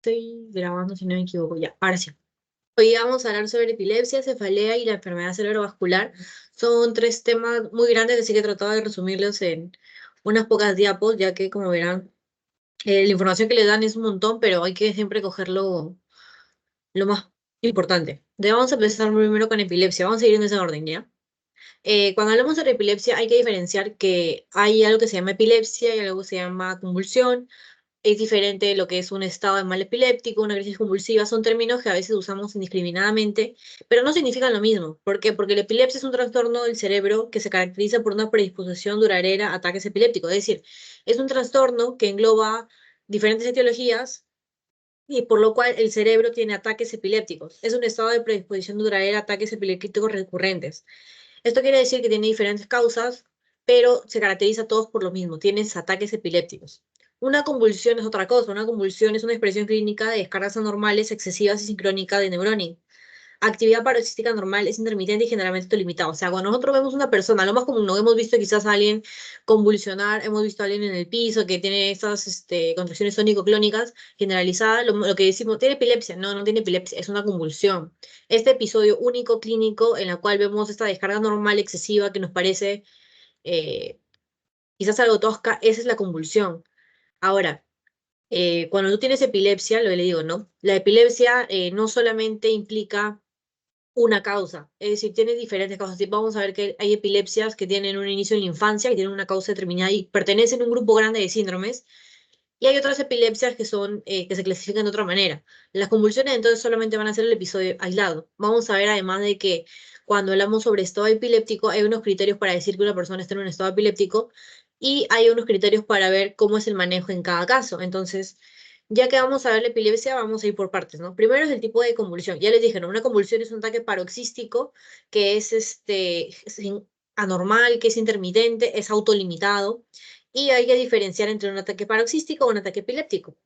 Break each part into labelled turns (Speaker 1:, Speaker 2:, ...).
Speaker 1: Estoy grabando si no me equivoco ya. Ahora sí. Hoy vamos a hablar sobre epilepsia, cefalea y la enfermedad cerebrovascular. Son tres temas muy grandes, así que he tratado de resumirlos en unas pocas diapos, ya que como verán, la información que le dan es un montón, pero hay que siempre coger lo más importante. Vamos a empezar primero con epilepsia. Vamos a seguir en ese orden, ¿ya? Cuando hablamos sobre epilepsia hay que diferenciar que hay algo que se llama epilepsia y algo que se llama convulsión. Es diferente de lo que es un estado de mal epiléptico, una crisis convulsiva, son términos que a veces usamos indiscriminadamente, pero no significan lo mismo. ¿Por qué? Porque la epilepsia es un trastorno del cerebro que se caracteriza por una predisposición duradera a ataques epilépticos, es decir, es un trastorno que engloba diferentes etiologías y por lo cual el cerebro tiene ataques epilépticos. Es un estado de predisposición duradera a ataques epilépticos recurrentes. Esto quiere decir que tiene diferentes causas, pero se caracteriza todos por lo mismo, tienes ataques epilépticos. Una convulsión es otra cosa, una convulsión es una expresión clínica de descargas anormales, excesivas y sincrónicas de neuronas. Actividad paroxística normal es intermitente y generalmente limitada. O sea, cuando nosotros vemos una persona, lo más común, no hemos visto quizás a alguien convulsionar, hemos visto a alguien en el piso que tiene estas contracciones tónico-clónicas generalizadas, lo que decimos, ¿tiene epilepsia? No, no tiene epilepsia, es una convulsión. Este episodio único clínico en el cual vemos esta descarga normal excesiva que nos parece eh, quizás algo tosca, esa es la convulsión. Ahora, cuando tú tienes epilepsia, lo que le digo, ¿no? La epilepsia no solamente implica una causa, es decir, tiene diferentes causas. Vamos a ver que hay epilepsias que tienen un inicio en la infancia, que tienen una causa determinada y pertenecen a un grupo grande de síndromes, y hay otras epilepsias que son, que se clasifican de otra manera. Las convulsiones entonces solamente van a ser el episodio aislado. Vamos a ver además de que cuando hablamos sobre estado epiléptico, hay unos criterios para decir que una persona está en un estado epiléptico y hay unos criterios para ver cómo es el manejo en cada caso. Entonces, ya que vamos a ver la epilepsia, vamos a ir por partes, ¿no? Primero es el tipo de convulsión. Ya les dije, ¿no? Una convulsión es un ataque paroxístico que es anormal, que es intermitente, es autolimitado y hay que diferenciar entre un ataque paroxístico o un ataque epiléptico.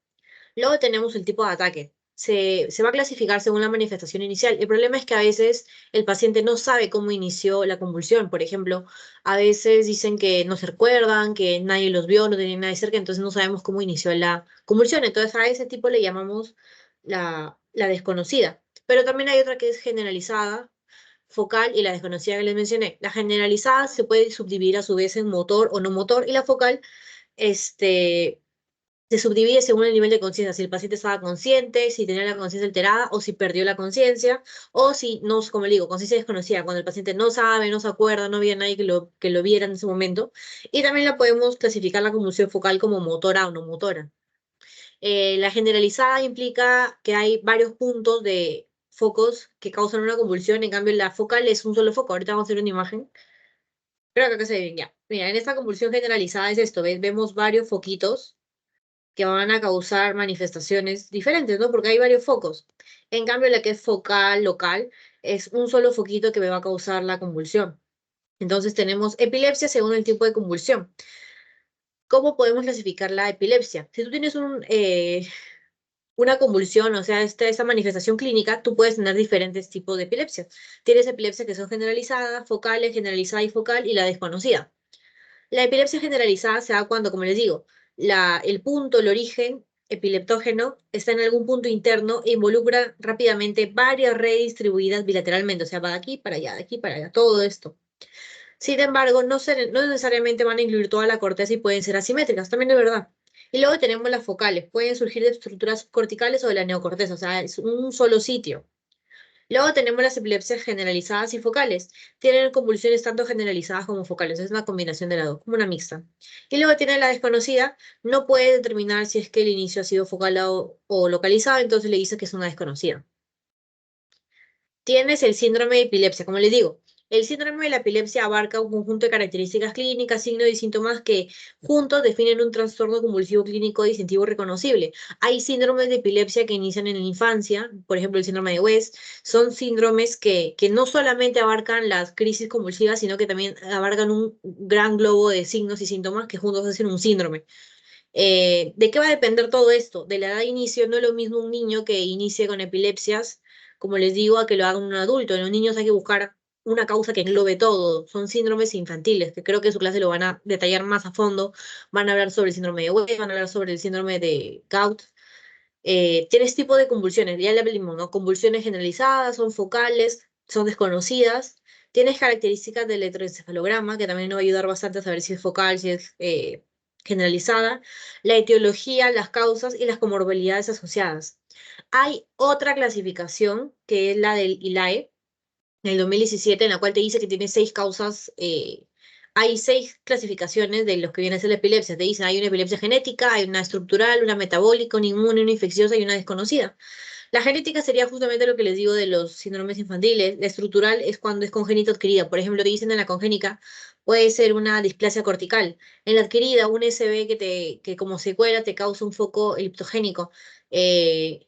Speaker 1: Luego tenemos el tipo de ataque. Se va a clasificar según la manifestación inicial. El problema es que a veces el paciente no sabe cómo inició la convulsión. Por ejemplo, a veces dicen que no se recuerdan, que nadie los vio, no tenían nadie cerca, entonces no sabemos cómo inició la convulsión. Entonces a ese tipo le llamamos la desconocida. Pero también hay otra que es generalizada, focal y la desconocida que les mencioné. La generalizada se puede subdividir a su vez en motor o no motor y la focal este, se subdivide según el nivel de conciencia, si el paciente estaba consciente, si tenía la conciencia alterada o si perdió la conciencia, o si no, como le digo, conciencia desconocida, cuando el paciente no sabe, no se acuerda, no había nadie que lo viera en ese momento. Y también la podemos clasificar la convulsión focal como motora o no motora. La generalizada implica que hay varios puntos de focos que causan una convulsión, en cambio la focal es un solo foco. Ahorita vamos a ver una imagen. Creo que acá se ve bien, ya. Mira, en esta convulsión generalizada es esto, ¿ves? Vemos varios foquitos que van a causar manifestaciones diferentes, ¿no? Porque hay varios focos. En cambio, la que es focal, local, es un solo foquito que me va a causar la convulsión. Entonces tenemos epilepsia según el tipo de convulsión. ¿Cómo podemos clasificar la epilepsia? Si tú tienes una convulsión, o sea, esta manifestación clínica, tú puedes tener diferentes tipos de epilepsia. Tienes epilepsia que son generalizadas, focales, generalizada y focal, y la desconocida. La epilepsia generalizada se da cuando, como les digo, el punto, el origen epileptógeno está en algún punto interno e involucra rápidamente varias redes distribuidas bilateralmente, o sea, va de aquí para allá, todo esto. Sin embargo, no necesariamente van a incluir toda la corteza y pueden ser asimétricas, también es verdad. Y luego tenemos las focales, pueden surgir de estructuras corticales o de la neocorteza, o sea, es un solo sitio. Luego tenemos las epilepsias generalizadas y focales. Tienen convulsiones tanto generalizadas como focales. Es una combinación de las dos, como una mixta. Y luego tiene la desconocida. No puede determinar si es que el inicio ha sido focal o localizado, entonces le dice que es una desconocida. Tienes el síndrome de epilepsia, como les digo. El síndrome de la epilepsia abarca un conjunto de características clínicas, signos y síntomas que juntos definen un trastorno convulsivo clínico distintivo reconocible. Hay síndromes de epilepsia que inician en la infancia, por ejemplo el síndrome de West, son síndromes que no solamente abarcan las crisis convulsivas, sino que también abarcan un gran globo de signos y síntomas que juntos hacen un síndrome. ¿De qué va a depender todo esto? De la edad de inicio, no es lo mismo un niño que inicie con epilepsias, como les digo, a que lo haga un adulto. En los niños hay que buscar una causa que englobe todo. Son síndromes infantiles, que creo que en su clase lo van a detallar más a fondo. Van a hablar sobre el síndrome de West, van a hablar sobre el síndrome de Gout. tienes tipo de convulsiones, ya le hablamos, ¿no? Convulsiones generalizadas, son focales, son desconocidas. Tienes características del electroencefalograma, que también nos va a ayudar bastante a saber si es focal, si es generalizada. La etiología, las causas y las comorbilidades asociadas. Hay otra clasificación, que es la del ILAE, en el 2017, en la cual te dice que tiene 6 causas, hay 6 clasificaciones de los que viene a ser la epilepsia. Te dicen, hay una epilepsia genética, hay una estructural, una metabólica, una inmune, una infecciosa y una desconocida. La genética sería justamente lo que les digo de los síndromes infantiles. La estructural es cuando es congénito adquirida. Por ejemplo, te dicen en la congénica puede ser una displasia cortical. En la adquirida, un SB que como secuela te causa un foco eliptogénico.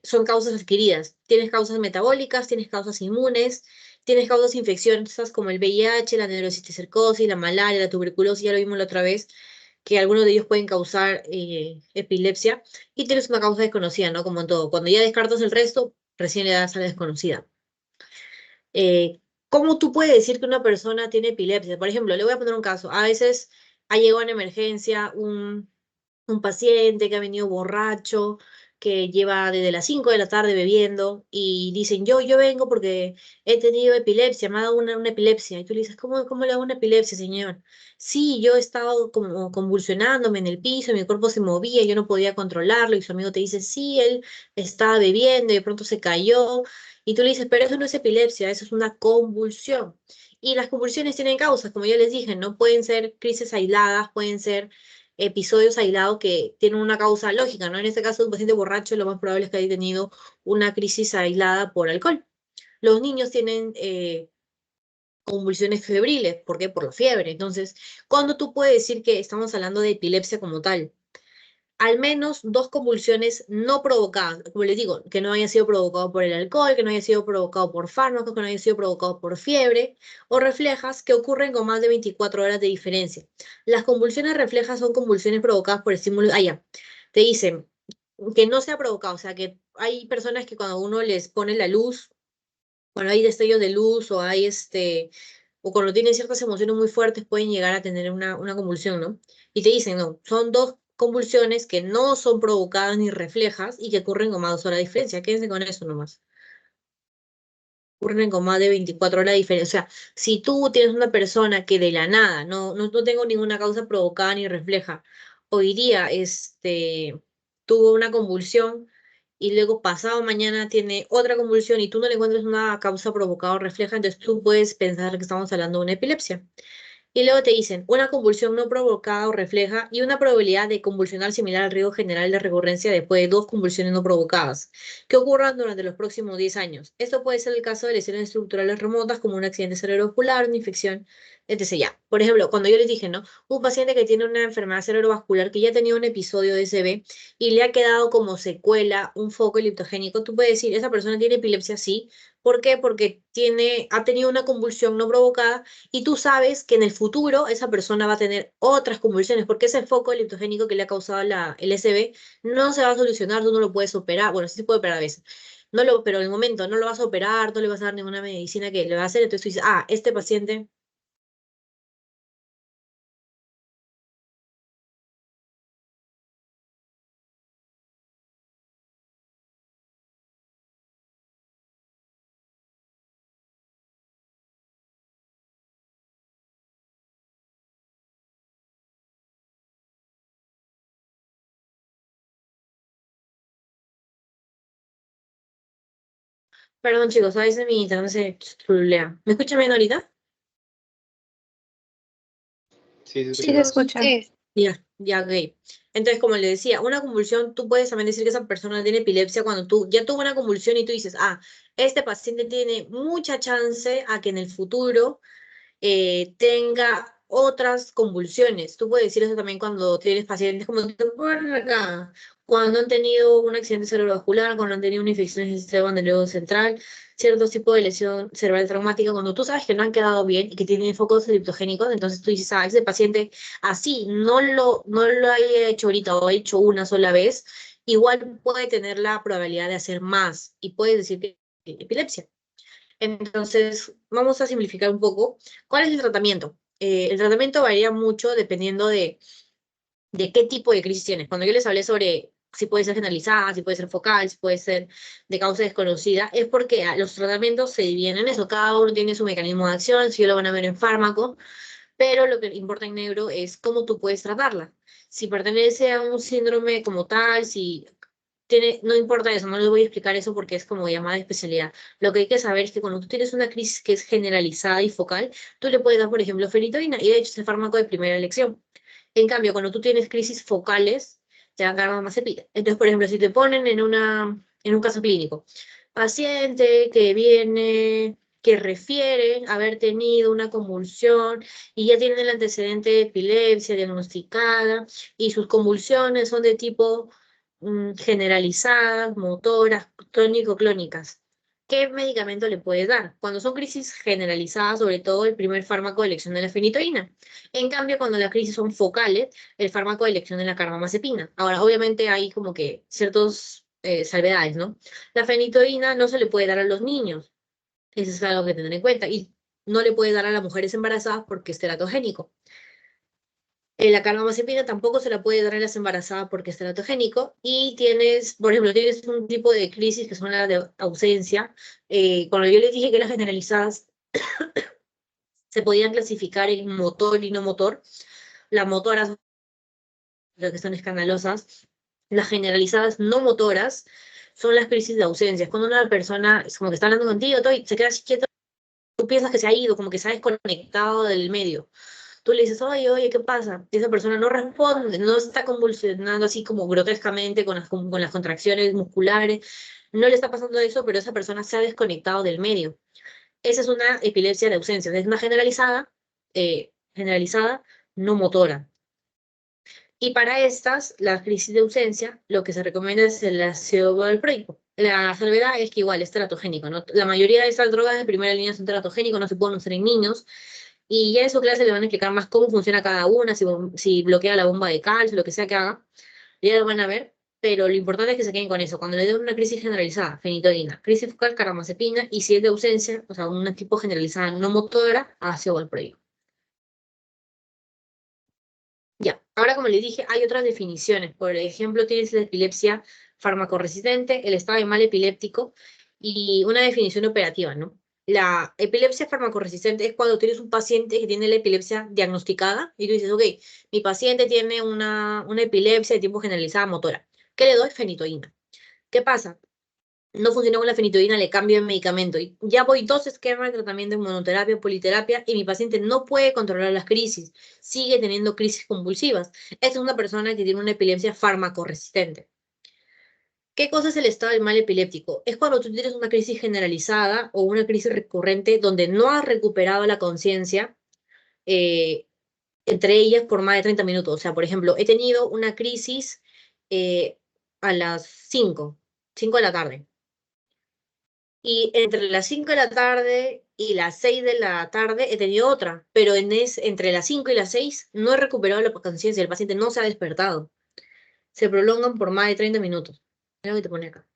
Speaker 1: Son causas adquiridas. Tienes causas metabólicas, tienes causas inmunes, tienes causas infecciosas como el VIH, la neurocisticercosis, la malaria, la tuberculosis, ya lo vimos la otra vez, que algunos de ellos pueden causar epilepsia, y tienes una causa desconocida, ¿no? Como en todo. Cuando ya descartas el resto, recién le das a la desconocida. ¿Cómo tú puedes decir que una persona tiene epilepsia? Por ejemplo, le voy a poner un caso. A veces ha llegado en emergencia un paciente que ha venido borracho, que lleva desde las 5 de la tarde bebiendo y dicen, yo vengo porque he tenido epilepsia, me ha dado una epilepsia. Y tú le dices, ¿cómo le da una epilepsia, señor? Sí, yo he estado como convulsionándome en el piso, mi cuerpo se movía, yo no podía controlarlo y su amigo te dice, sí, él estaba bebiendo y de pronto se cayó. Y tú le dices, pero eso no es epilepsia, eso es una convulsión. Y las convulsiones tienen causas, como ya les dije, no pueden ser crisis aisladas, pueden ser episodios aislados que tienen una causa lógica, ¿no? En este caso, un paciente borracho, lo más probable es que haya tenido una crisis aislada por alcohol. Los niños tienen convulsiones febriles, ¿por qué? Por la fiebre. Entonces, ¿cuándo tú puedes decir que estamos hablando de epilepsia como tal? Al menos 2 convulsiones no provocadas, como les digo, que no haya sido provocado por el alcohol, que no haya sido provocado por fármacos, que no haya sido provocado por fiebre, o reflejas que ocurren con más de 24 horas de diferencia. Las convulsiones reflejas son convulsiones provocadas por estímulos. Ah, ya, te dicen que no se ha provocado, o sea, que hay personas que cuando uno les pone la luz, cuando hay destellos de luz o hay o cuando tienen ciertas emociones muy fuertes pueden llegar a tener una convulsión, ¿no? Y te dicen, no, son 2 convulsiones que no son provocadas ni reflejas y que ocurren con más de 2 horas de diferencia. Quédense con eso nomás. Ocurren con más de 24 horas de diferencia. O sea, si tú tienes una persona que de la nada, no tengo ninguna causa provocada ni refleja, hoy día tuvo una convulsión y luego pasado mañana tiene otra convulsión y tú no le encuentras una causa provocada o refleja, entonces tú puedes pensar que estamos hablando de una epilepsia. Y luego te dicen una convulsión no provocada o refleja y una probabilidad de convulsionar similar al riesgo general de recurrencia después de 2 convulsiones no provocadas que ocurran durante los próximos 10 años. Esto puede ser el caso de lesiones estructurales remotas como un accidente cerebrovascular, una infección, etc. Ya. Por ejemplo, cuando yo les dije, ¿no? Un paciente que tiene una enfermedad cerebrovascular que ya ha tenido un episodio de SB y le ha quedado como secuela un foco eliptogénico, tú puedes decir, esa persona tiene epilepsia, sí. ¿Por qué? Porque ha tenido una convulsión no provocada y tú sabes que en el futuro esa persona va a tener otras convulsiones, porque ese foco leptogénico que le ha causado el SB no se va a solucionar, tú no lo puedes operar, bueno, sí se puede operar a veces, pero en el momento no lo vas a operar, no le vas a dar ninguna medicina que le va a hacer, entonces tú dices, este paciente. Perdón, chicos, a veces mi internet se trulea. ¿Me escuchan bien ahorita?
Speaker 2: Sí, se
Speaker 3: Sí,
Speaker 2: escucha
Speaker 3: se
Speaker 2: bien.
Speaker 3: escucha.
Speaker 1: Sí. Ya, ok. Entonces, como le decía, una convulsión, tú puedes también decir que esa persona tiene epilepsia cuando tú ya tuvo una convulsión y tú dices, este paciente tiene mucha chance a que en el futuro tenga otras convulsiones. Tú puedes decir eso también cuando tienes pacientes como te ponen acá, cuando han tenido un accidente cerebrovascular, cuando han tenido una infección en el sistema nervioso central, ciertos tipos de lesión cerebral traumática, cuando tú sabes que no han quedado bien y que tienen focos eliptogénicos, entonces tú dices, ese paciente así no lo haya hecho ahorita o ha hecho una sola vez, igual puede tener la probabilidad de hacer más y puedes decir que tiene epilepsia. Entonces, vamos a simplificar un poco. ¿Cuál es el tratamiento? El tratamiento varía mucho dependiendo de qué tipo de crisis tienes. Cuando yo les hablé sobre si puede ser generalizada, si puede ser focal, si puede ser de causa desconocida, es porque los tratamientos se dividen en eso, cada uno tiene su mecanismo de acción, si lo van a ver en fármaco, pero lo que importa en negro es cómo tú puedes tratarla. Si pertenece a un síndrome como tal, si tiene, no importa eso, no les voy a explicar eso porque es como llamada especialidad. Lo que hay que saber es que cuando tú tienes una crisis que es generalizada y focal, tú le puedes dar, por ejemplo, fenitoína, y de hecho es el fármaco de primera elección. En cambio, cuando tú tienes crisis focales, te dan carbamazepina. Entonces, por ejemplo, si te ponen en un caso clínico, paciente que viene, que refiere haber tenido una convulsión y ya tiene el antecedente de epilepsia diagnosticada y sus convulsiones son de tipo generalizadas, motoras, tónico-clónicas. ¿Qué medicamento le puedes dar? Cuando son crisis generalizadas, sobre todo el primer fármaco de elección de la fenitoína. En cambio, cuando las crisis son focales, el fármaco de elección es la carbamazepina. Ahora, obviamente hay como que ciertos salvedades, ¿no? La fenitoína no se le puede dar a los niños, eso es algo que tener en cuenta, y no le puede dar a las mujeres embarazadas porque es teratogénico. La carbamazepina tampoco se la puede dar a las embarazadas porque es teratogénico, y tienes, por ejemplo, tienes un tipo de crisis que son las de ausencia. Cuando yo les dije que las generalizadas se podían clasificar en motor y no motor, las motoras las que son escandalosas, las generalizadas no motoras, son las crisis de ausencia. Es cuando una persona es como que está hablando contigo todo, y se queda así quieto, tú piensas que se ha ido, como que se ha desconectado del medio. Tú le dices, oye, oye, ¿qué pasa? Y esa persona no responde, no está convulsionando así como grotescamente con las contracciones musculares, no le está pasando eso, pero esa persona se ha desconectado del medio. Esa es una epilepsia de ausencia, es una generalizada no motora. Y para estas, la crisis de ausencia, lo que se recomienda es el ácido valproico. La salvedad es que igual es teratogénico, ¿no? La mayoría de estas drogas de primera línea son teratogénicos, no se pueden usar en niños. Y ya en su clase le van a explicar más cómo funciona cada una, si bloquea la bomba de calcio, lo que sea que haga. Ya lo van a ver, pero lo importante es que se queden con eso. Cuando le den una crisis generalizada, fenitoína, crisis focal, carbamazepina, y si es de ausencia, o sea, un tipo generalizada no motora, ácido valproico. Ya, ahora como les dije, hay otras definiciones. Por ejemplo, tienes la epilepsia farmacoresistente, el estado de mal epiléptico y una definición operativa, ¿no? La epilepsia farmacoresistente es cuando tienes un paciente que tiene la epilepsia diagnosticada y tú dices, ok, mi paciente tiene una epilepsia de tipo generalizada motora. ¿Qué le doy? Fenitoína. ¿Qué pasa? No funcionó con la fenitoína, le cambio el medicamento. Y ya voy 2 esquemas de tratamiento en monoterapia, politerapia, y mi paciente no puede controlar las crisis, sigue teniendo crisis convulsivas. Esta es una persona que tiene una epilepsia farmacoresistente. ¿Qué cosa es el estado del mal epiléptico? Es cuando tú tienes una crisis generalizada o una crisis recurrente donde no has recuperado la conciencia, eh, entre ellas por más de 30 minutos. O sea, por ejemplo, he tenido una crisis a las 5 de la tarde. Y entre las 5 de la tarde y las 6 de la tarde he tenido otra, pero entre las 5 y las 6 no he recuperado la conciencia, el paciente no se ha despertado. Se prolongan por más de 30 minutos. Mira lo que te pone acá.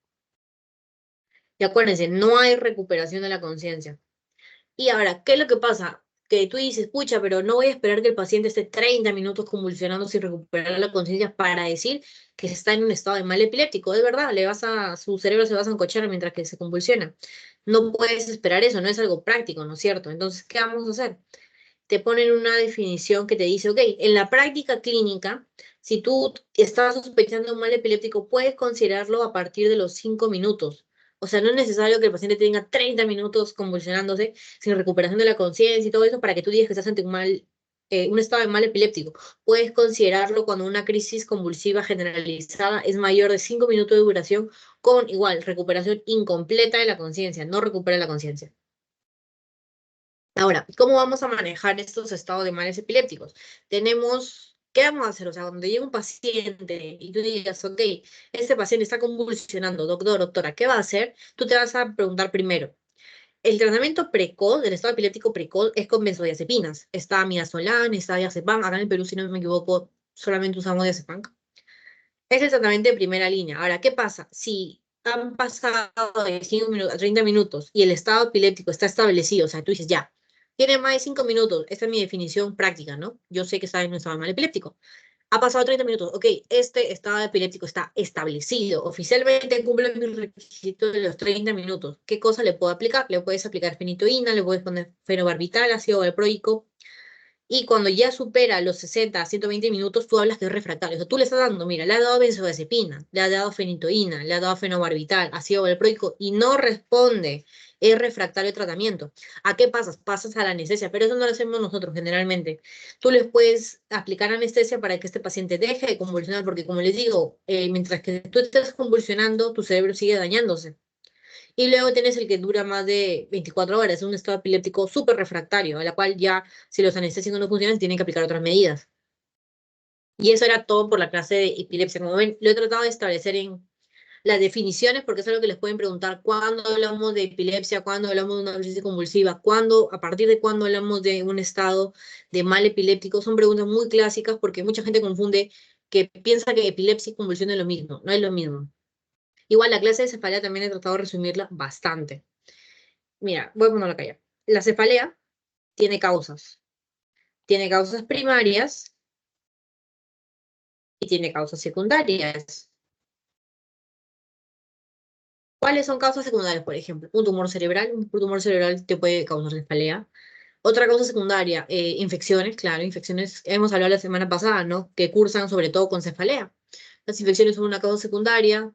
Speaker 1: Y acuérdense, no hay recuperación de la conciencia. Y ahora, ¿qué es lo que pasa? Que tú dices, pucha, pero no voy a esperar que el paciente esté 30 minutos convulsionando sin recuperar la conciencia para decir que está en un estado de mal epiléptico. Es verdad, su cerebro se va a zancochar mientras que se convulsiona. No puedes esperar eso, no es algo práctico, ¿no es cierto? Entonces, ¿qué vamos a hacer? Te ponen una definición que te dice, ok, en la práctica clínica, si tú estás sospechando un mal epiléptico, puedes considerarlo a partir de los 5 minutos. O sea, no es necesario que el paciente tenga 30 minutos convulsionándose sin recuperación de la conciencia y todo eso para que tú digas que estás ante un estado de mal epiléptico. Puedes considerarlo cuando una crisis convulsiva generalizada es mayor de 5 minutos de duración con igual recuperación incompleta de la conciencia, no recupera la conciencia. Ahora, ¿cómo vamos a manejar estos estados de males epilépticos? ¿Qué vamos a hacer? O sea, cuando llega un paciente y tú digas, ok, este paciente está convulsionando, doctor, doctora, ¿qué va a hacer? Tú te vas a preguntar primero. El tratamiento precoz, del estado epiléptico precoz, es con benzodiazepinas. Está midazolam, está diazepam. Acá en el Perú, si no me equivoco, solamente usamos diazepam. Es el tratamiento de primera línea. Ahora, ¿qué pasa? Si han pasado de 5 minutos a 30 minutos y el estado epiléptico está establecido, o sea, tú dices, ya, tiene más de 5 minutos, esta es mi definición práctica, ¿no? Yo sé que está en un estado mal epiléptico. Ha pasado 30 minutos. Ok, este estado epiléptico está establecido. Oficialmente cumple mi requisito de los 30 minutos. ¿Qué cosa le puedo aplicar? Le puedes aplicar fenitoína, le puedes poner fenobarbital, ácido valproico. Y cuando ya supera los 60 a 120 minutos, tú hablas que es refractario. O sea, tú le estás dando, mira, le has dado benzodiazepina, le has dado fenitoína, le has dado fenobarbital, ácido valproico, y no responde. Es refractario al tratamiento. ¿A qué pasas? Pasas a la anestesia, pero eso no lo hacemos nosotros generalmente. Tú les puedes aplicar anestesia para que este paciente deje de convulsionar, porque como les digo, mientras que tú estés convulsionando, tu cerebro sigue dañándose. Y luego tienes el que dura más de 24 horas, es un estado epiléptico súper refractario, a la cual ya, si los anestésicos no funcionan, tienen que aplicar otras medidas. Y eso era todo por la clase de epilepsia. Como ven, lo he tratado de establecer en las definiciones, porque es algo que les pueden preguntar cuándo hablamos de epilepsia, cuándo hablamos de una crisis convulsiva, cuándo, a partir de cuándo hablamos de un estado de mal epiléptico. Son preguntas muy clásicas porque mucha gente confunde que piensa que epilepsia y convulsión es lo mismo, no es lo mismo. Igual la clase de cefalea también he tratado de resumirla bastante. Mira, voy a ponerlo acá ya. La cefalea tiene causas. Tiene causas primarias y tiene causas secundarias. ¿Cuáles son causas secundarias, por ejemplo? Un tumor cerebral te puede causar cefalea. Otra causa secundaria, infecciones, claro, infecciones, hemos hablado la semana pasada, ¿no? Que cursan sobre todo con cefalea. Las infecciones son una causa secundaria.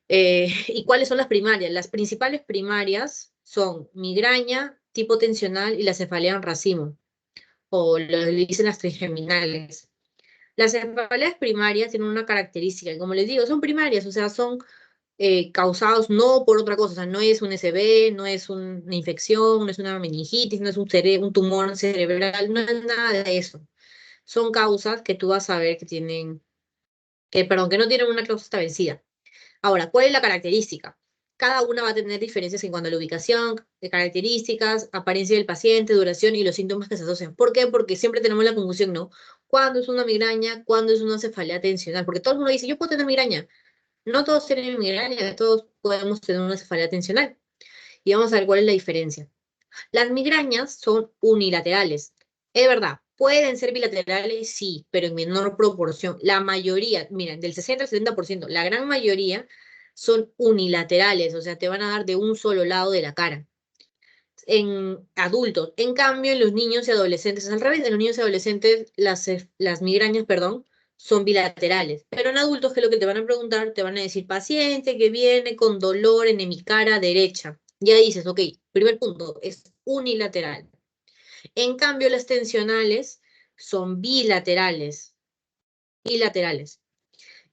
Speaker 1: ¿Y cuáles son las primarias? Las principales primarias son migraña, tipo tensional y la cefalea en racimo, o lo dicen las trigeminales. Las cefaleas primarias tienen una característica, y como les digo, son primarias, o sea, son causados no por otra cosa, o sea, no es un SB, no es una infección, no es una meningitis, no es un tumor cerebral, no es nada de eso. Son causas que tú vas a ver que tienen, perdón, que no tienen una causa establecida. Ahora, ¿cuál es la característica? Cada una va a tener diferencias en cuanto a la ubicación, de características, apariencia del paciente, duración y los síntomas que se asocian. ¿Por qué? Porque siempre tenemos la confusión, ¿no? ¿Cuándo es una migraña? ¿Cuándo es una cefalea tensional? Porque todo el mundo dice, yo puedo tener migraña. No todos tienen migraña, todos podemos tener una cefalea tensional. Y vamos a ver cuál es la diferencia. Las migrañas son unilaterales. Es verdad, pueden ser bilaterales, sí, pero en menor proporción. La mayoría, miren, del 60 al 70%, la gran mayoría son unilaterales, o sea, te van a dar de un solo lado de la cara. En adultos, en cambio, en los niños y adolescentes, es al revés, en los niños y adolescentes las migrañas, perdón, son bilaterales. Pero en adultos, que es lo que te van a preguntar, te van a decir paciente que viene con dolor en mi cara derecha. Ya dices, ok, primer punto, es unilateral. En cambio, las tensionales son bilaterales, bilaterales.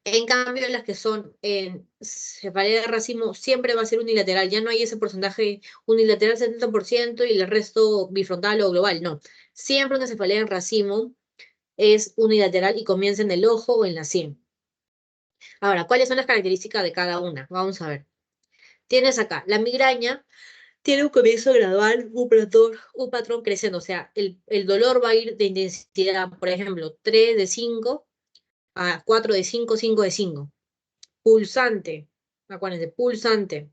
Speaker 1: En cambio, las que son en cefalea de racimo siempre va a ser unilateral. Ya no hay ese porcentaje unilateral 70% y el resto bifrontal o global. No. Siempre una cefalea en racimo es unilateral y comienza en el ojo o en la sien. Ahora, ¿cuáles son las características de cada una? Vamos a ver. Tienes acá la migraña. Tiene un comienzo gradual, un patrón creciendo, o sea, el dolor va a ir de intensidad, por ejemplo, 3 de 5 a 4 de 5, 5 de 5. Pulsante, acuérdense, pulsante.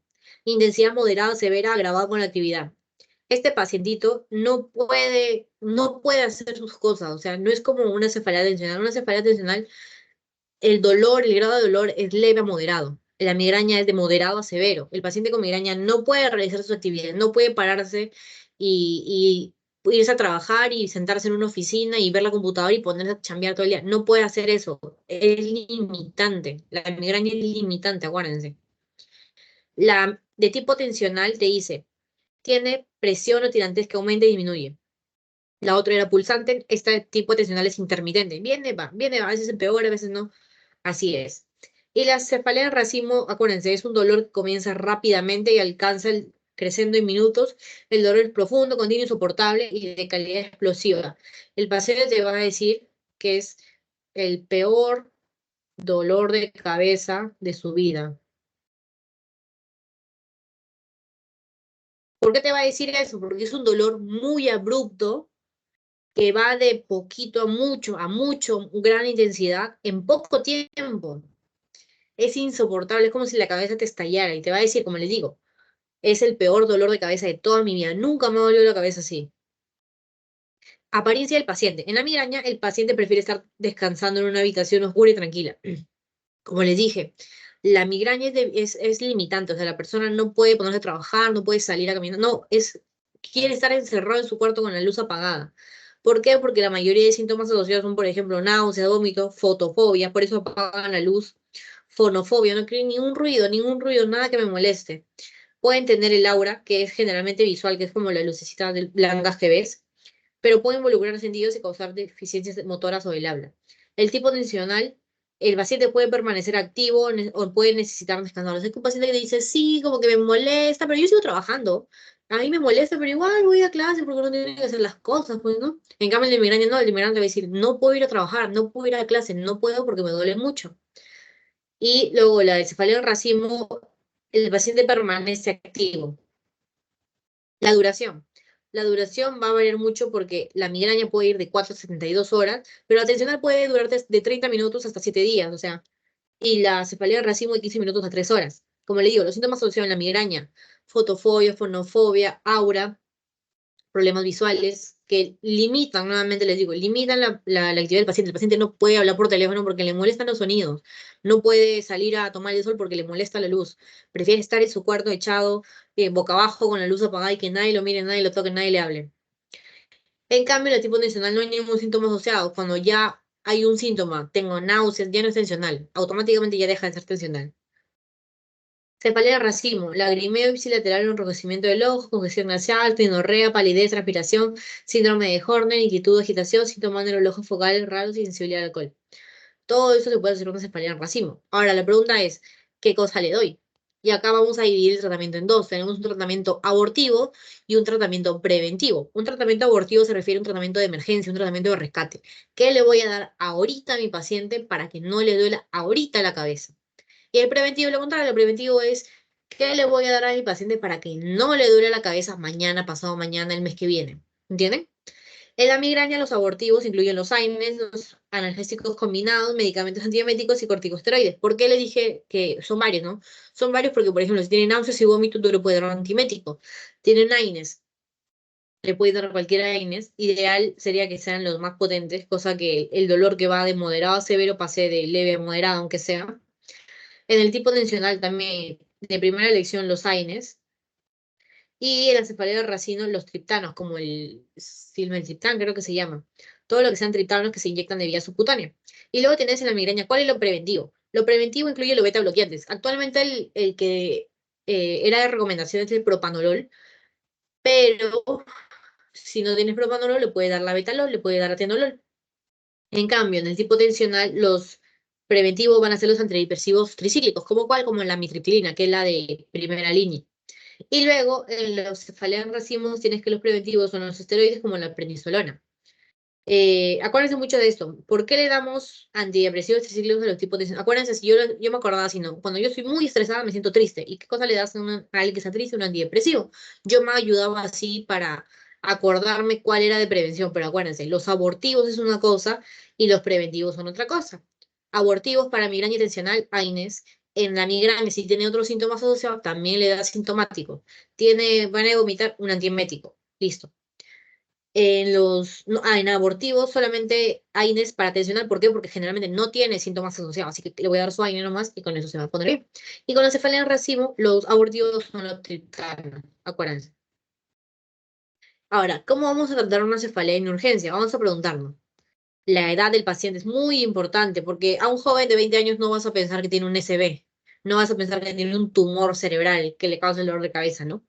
Speaker 1: Intensidad moderada, severa, agravada con la actividad. Este pacientito no puede hacer sus cosas, o sea, no es como una cefalea tensional. Una cefalea tensional, el dolor, el grado de dolor es leve a moderado. La migraña es de moderado a severo. El paciente con migraña no puede realizar sus actividades, no puede pararse y irse a trabajar y sentarse en una oficina y ver la computadora y ponerse a chambear todo el día. No puede hacer eso. Es limitante. La migraña es limitante, acuérdense. La de tipo tensional te dice, tiene presión o tirantes que aumenta y disminuye. La otra era pulsante. Este tipo tensional es intermitente. Viene, va, a veces empeora, a veces no. Así es. Y la cefalea en racimo, acuérdense, es un dolor que comienza rápidamente y alcanza el creciendo en minutos. El dolor es profundo, continuo, insoportable y de calidad explosiva. El paciente te va a decir que es el peor dolor de cabeza de su vida. ¿Por qué te va a decir eso? Porque es un dolor muy abrupto que va de poquito a mucho, gran intensidad en poco tiempo. Es insoportable, es como si la cabeza te estallara y te va a decir, como les digo, es el peor dolor de cabeza de toda mi vida. Nunca me ha dolido la cabeza así. Apariencia del paciente. En la migraña, el paciente prefiere estar descansando en una habitación oscura y tranquila. Como les dije, la migraña es limitante, o sea, la persona no puede ponerse a trabajar, no puede salir a caminar, no, quiere estar encerrado en su cuarto con la luz apagada. ¿Por qué? Porque la mayoría de síntomas asociados son, por ejemplo, náusea, vómito, fotofobia, por eso apagan la luz, fonofobia, no quieren ningún ruido, nada que me moleste. Pueden tener el aura, que es generalmente visual, que es como la lucecita blancas que ves, pero puede involucrar sentidos y causar deficiencias motoras o del habla. El tipo tensional, el paciente puede permanecer activo o puede necesitar descansar. O sea, que un paciente que dice, sí, como que me molesta, pero yo sigo trabajando. A mí me molesta, pero igual voy a clase porque uno tiene que hacer las cosas, pues, ¿no? En cambio, el de migraña no, el de migraña te va a decir, no puedo ir a trabajar, no puedo ir a clase, no puedo porque me duele mucho. Y luego la cefalea en racimo, el paciente permanece activo. La duración. La duración va a variar mucho porque la migraña puede ir de 4 a 72 horas, pero la tensional puede durar de 30 minutos hasta 7 días, o sea, y la cefalea de racimo de 15 minutos a 3 horas. Como le digo, los síntomas asociados a la migraña, fotofobia, fonofobia, aura, problemas visuales que limitan, nuevamente les digo, limitan la actividad del paciente. El paciente no puede hablar por teléfono porque le molestan los sonidos, no puede salir a tomar el sol porque le molesta la luz, prefiere estar en su cuarto echado boca abajo con la luz apagada y que nadie lo mire, nadie lo toque, nadie le hable. En cambio, en el tipo tensional no hay ningún síntoma asociado. Cuando ya hay un síntoma, tengo náuseas, ya no es tensional, automáticamente ya deja de ser tensional. Cefalea racimo, lagrimeo ipsilateral, enrojecimiento del ojo, congestión nasal, tinorrea, palidez, transpiración, síndrome de Horner, inquietud, agitación, síntomas neurológicos focales raros y sensibilidad al alcohol. Todo eso se puede hacer una cefalea en racimo. Ahora, la pregunta es, ¿qué cosa le doy? Y acá vamos a dividir el tratamiento en dos. Tenemos un tratamiento abortivo y un tratamiento preventivo. Un tratamiento abortivo se refiere a un tratamiento de emergencia, un tratamiento de rescate. ¿Qué le voy a dar ahorita a mi paciente para que no le duela ahorita la cabeza? Y el preventivo, lo contrario, el preventivo es qué le voy a dar a mi paciente para que no le duele la cabeza mañana, pasado mañana, el mes que viene. ¿Entienden? En la migraña, los abortivos incluyen los AINES, los analgésicos combinados, medicamentos antieméticos y corticosteroides. ¿Por qué le dije que son varios, no? Son varios porque, por ejemplo, si tienen náuseas y vómitos, tú le puedes dar un antiemético. Tienen AINES, le puedes dar cualquier AINES. Ideal sería que sean los más potentes, cosa que el dolor que va de moderado a severo pase de leve a moderado, aunque sea. En el tipo tensional también, de primera elección, los AINES. Y en la cefalea de racino, los triptanos, como el silmetriptán, creo que se llama. Todo lo que sean triptanos que se inyectan de vía subcutánea. Y luego tenés en la migraña, ¿cuál es lo preventivo? Lo preventivo incluye los beta bloqueantes. Actualmente el que era de recomendación es el propanolol, pero si no tienes propanolol, le puede dar la betalol, le puede dar atenolol. En cambio, en el tipo tensional, los preventivos van a ser los antidepresivos tricíclicos, como cuál, como la amitriptilina, que es la de primera línea. Y luego, en los cefaleas racimos, tienes que los preventivos son los esteroides como la prednisolona. Acuérdense mucho de esto. ¿Por qué le damos antidepresivos tricíclicos a los tipos de... Acuérdense, si yo me acordaba así, ¿no? Cuando yo estoy muy estresada me siento triste. ¿Y qué cosa le das a alguien que está triste? Un antidepresivo. Yo me ayudaba así para acordarme cuál era de prevención, pero acuérdense, los abortivos es una cosa y los preventivos son otra cosa. Abortivos para migraña tensional, AINES. En la migraña, si tiene otros síntomas asociados, también le da sintomático. Van a vomitar un antiemético. Listo. En abortivos solamente AINES para tensional. ¿Por qué? Porque generalmente no tiene síntomas asociados. Así que le voy a dar su AINE nomás y con eso se va a poner bien. Y con la cefalea en racimo, los abortivos son los triptanos. Acuérdense. Ahora, ¿cómo vamos a tratar una cefalea en urgencia? Vamos a preguntarnos. La edad del paciente es muy importante porque a un joven de 20 años no vas a pensar que tiene un SB. No vas a pensar que tiene un tumor cerebral que le causa el dolor de cabeza, ¿no?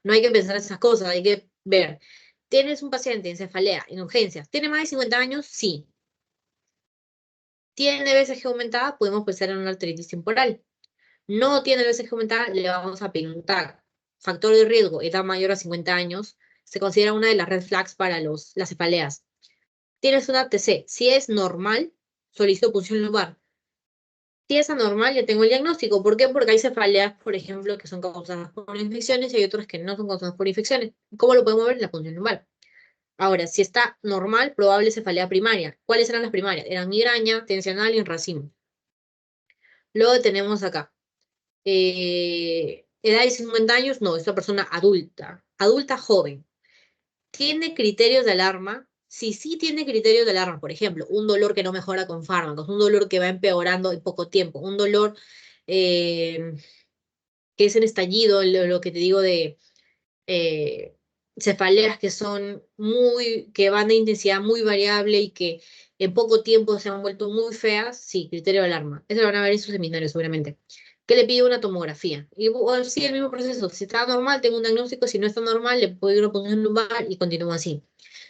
Speaker 1: No hay que pensar esas cosas, hay que ver. ¿Tienes un paciente en cefalea, en urgencias? ¿Tiene más de 50 años? Sí. ¿Tiene BCG aumentada? Podemos pensar en una artritis temporal. No tiene BCG aumentada, le vamos a preguntar. Factor de riesgo, edad mayor a 50 años, se considera una de las red flags para las cefaleas. Tienes una TC. Si es normal, solicito punción lumbar. Si es anormal, ya tengo el diagnóstico. ¿Por qué? Porque hay cefaleas, por ejemplo, que son causadas por infecciones y hay otras que no son causadas por infecciones. ¿Cómo lo podemos ver? En la punción lumbar. Ahora, si está normal, probable cefalea primaria. ¿Cuáles eran las primarias? Eran migraña, tensional y racimo. Luego tenemos acá. Edad de 50 años, no, es una persona adulta. Adulta joven. ¿Tiene criterios de alarma? Si sí tiene criterio de alarma, por ejemplo, un dolor que no mejora con fármacos, un dolor que va empeorando en poco tiempo, un dolor eh, que es en estallido, lo que te digo de eh, cefaleas que son que van de intensidad muy variable y que en poco tiempo se han vuelto muy feas, sí, criterio de alarma. Eso lo van a ver en sus seminarios seguramente. ¿Qué le pide una tomografía? Y sí, el mismo proceso. Si está normal, tengo un diagnóstico. Si no está normal, le puedo ir a una punción lumbar y continúa así.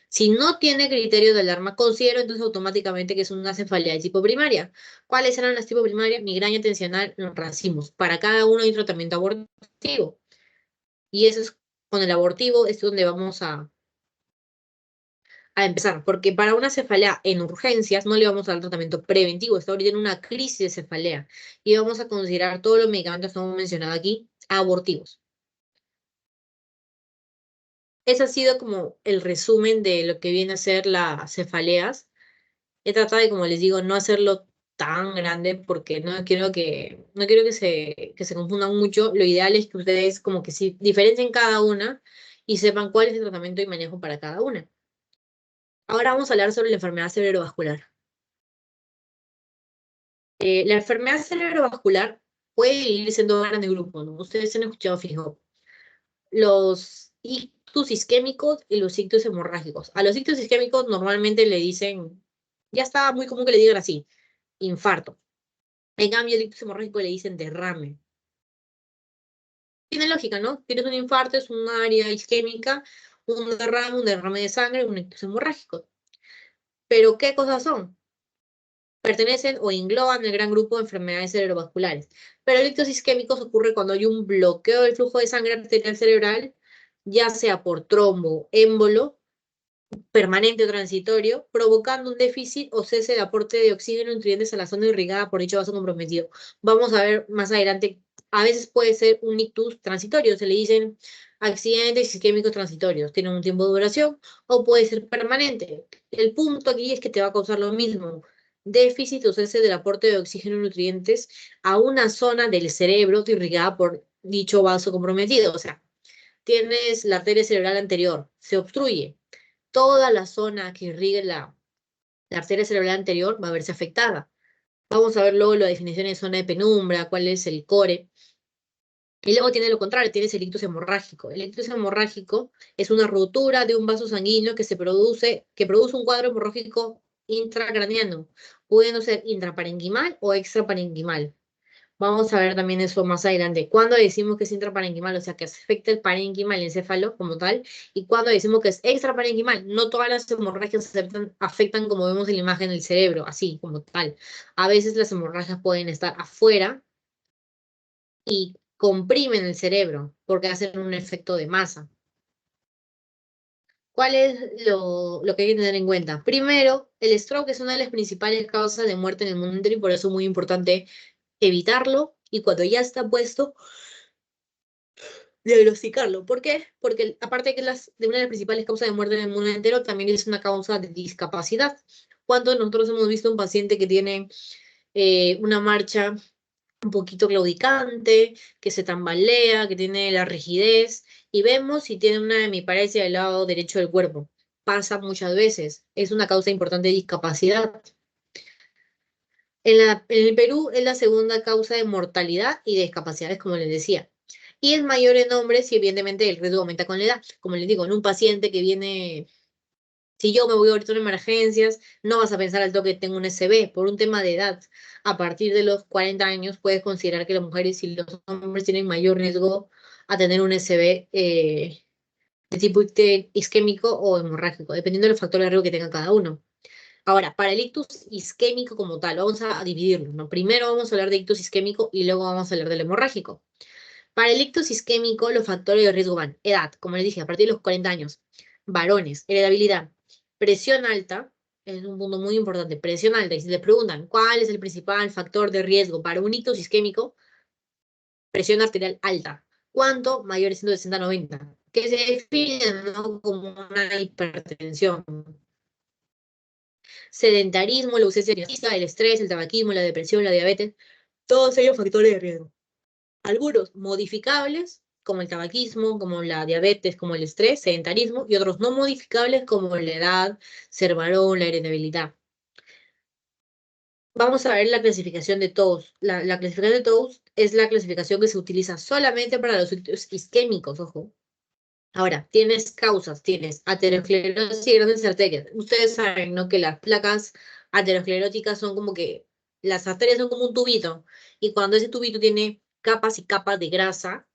Speaker 1: Si no tiene criterio de alarma, considero entonces automáticamente que es una cefalea de tipo primaria. ¿Cuáles eran las tipo primaria? Migraña tensional, racimos. Para cada uno hay un tratamiento abortivo. Y eso es con el abortivo, es donde vamos a empezar. Porque para una cefalea en urgencias no le vamos a dar tratamiento preventivo. Está ahorita en una crisis de cefalea. Y vamos a considerar todos los medicamentos que hemos mencionado aquí abortivos. Ese ha sido como el resumen de lo que viene a ser las cefaleas. He tratado de, como les digo, no hacerlo tan grande porque no quiero que se confundan mucho. Lo ideal es que ustedes como que sí diferencien cada una y sepan cuál es el tratamiento y manejo para cada una. Ahora vamos a hablar sobre la enfermedad cerebrovascular. La enfermedad cerebrovascular puede dividirse en dos grandes grupos, ¿no? Ustedes han escuchado fijo, los ictus isquémicos y los ictus hemorrágicos. A los ictus isquémicos normalmente le dicen, ya está muy común que le digan así, infarto. En cambio, el ictus hemorrágico le dicen derrame. Tiene lógica, ¿no? Tienes un infarto, es un área isquémica, un derrame de sangre, un ictus hemorrágico. Pero, ¿qué cosas son? Pertenecen o engloban el gran grupo de enfermedades cerebrovasculares. Pero el ictus isquémicos ocurre cuando hay un bloqueo del flujo de sangre arterial cerebral, ya sea por trombo, émbolo, permanente o transitorio, provocando un déficit o cese de aporte de oxígeno y nutrientes a la zona irrigada por dicho vaso comprometido. Vamos a ver más adelante, a veces puede ser un ictus transitorio, se le dicen accidentes isquémicos transitorios, tienen un tiempo de duración, o puede ser permanente. El punto aquí es que te va a causar lo mismo, déficit o cese del aporte de oxígeno y nutrientes a una zona del cerebro irrigada por dicho vaso comprometido. O sea, tienes la arteria cerebral anterior, se obstruye, toda la zona que irrigue la arteria cerebral anterior va a verse afectada. Vamos a ver luego la definición de zona de penumbra, cuál es el core. Y luego tiene lo contrario, tienes el ictus hemorrágico. El ictus hemorrágico es una rotura de un vaso sanguíneo que produce un cuadro hemorrágico intracraniano, pudiendo ser intraparenquimal o extraparenquimal. Vamos a ver también eso más adelante. Cuando decimos que es intraparenquimal, o sea, que afecta el parénquima, el encéfalo como tal, y cuando decimos que es extraparenquimal, no todas las hemorragias afectan, como vemos en la imagen, el cerebro, así como tal. A veces las hemorragias pueden estar afuera y comprimen el cerebro porque hacen un efecto de masa. ¿Cuál es lo que hay que tener en cuenta? Primero, el stroke es una de las principales causas de muerte en el mundo entero y por eso es muy importante evitarlo y cuando ya está puesto, diagnosticarlo. ¿Por qué? Porque aparte de que de una de las principales causas de muerte en el mundo entero, también es una causa de discapacidad. Cuando nosotros hemos visto un paciente que tiene una marcha un poquito claudicante, que se tambalea, que tiene la rigidez, y vemos si tiene una hemiparesia del lado derecho del cuerpo. Pasa muchas veces. Es una causa importante de discapacidad. En el Perú es la segunda causa de mortalidad y de discapacidades, como les decía. Y es mayor en hombres y evidentemente el riesgo aumenta con la edad. Como les digo, en un paciente que viene, si yo me voy ahorita a emergencias, no vas a pensar al toque que tengo un SB por un tema de edad. A partir de los 40 años puedes considerar que las mujeres y los hombres tienen mayor riesgo a tener un SB de tipo isquémico o hemorrágico, dependiendo del factor de riesgo que tenga cada uno. Ahora, para el ictus isquémico como tal, vamos a dividirlo, ¿no? Primero vamos a hablar de ictus isquémico y luego vamos a hablar del hemorrágico. Para el ictus isquémico, los factores de riesgo van, edad, como les dije, a partir de los 40 años, varones, heredabilidad, presión alta, es un punto muy importante, presión alta, y si le preguntan cuál es el principal factor de riesgo para un ictus isquémico, presión arterial alta. ¿Cuánto? Mayor de 160-90, que se define, ¿no?, como una hipertensión. Sedentarismo, la ausencia de actividad, el estrés, el tabaquismo, la depresión, la diabetes, todos ellos factores de riesgo. Algunos modificables como el tabaquismo, como la diabetes, como el estrés, sedentarismo, y otros no modificables como la edad, ser varón, la heredabilidad. Vamos a ver la clasificación de TOWS. La clasificación de TOWS es la clasificación que se utiliza solamente para los sitios isquémicos, ojo. Ahora, tienes causas, tienes aterosclerosis y grandes arterias. Ustedes saben, ¿no? Que las placas ateroscleróticas son como que las arterias son como un tubito. Y cuando ese tubito tiene capas y capas de grasa,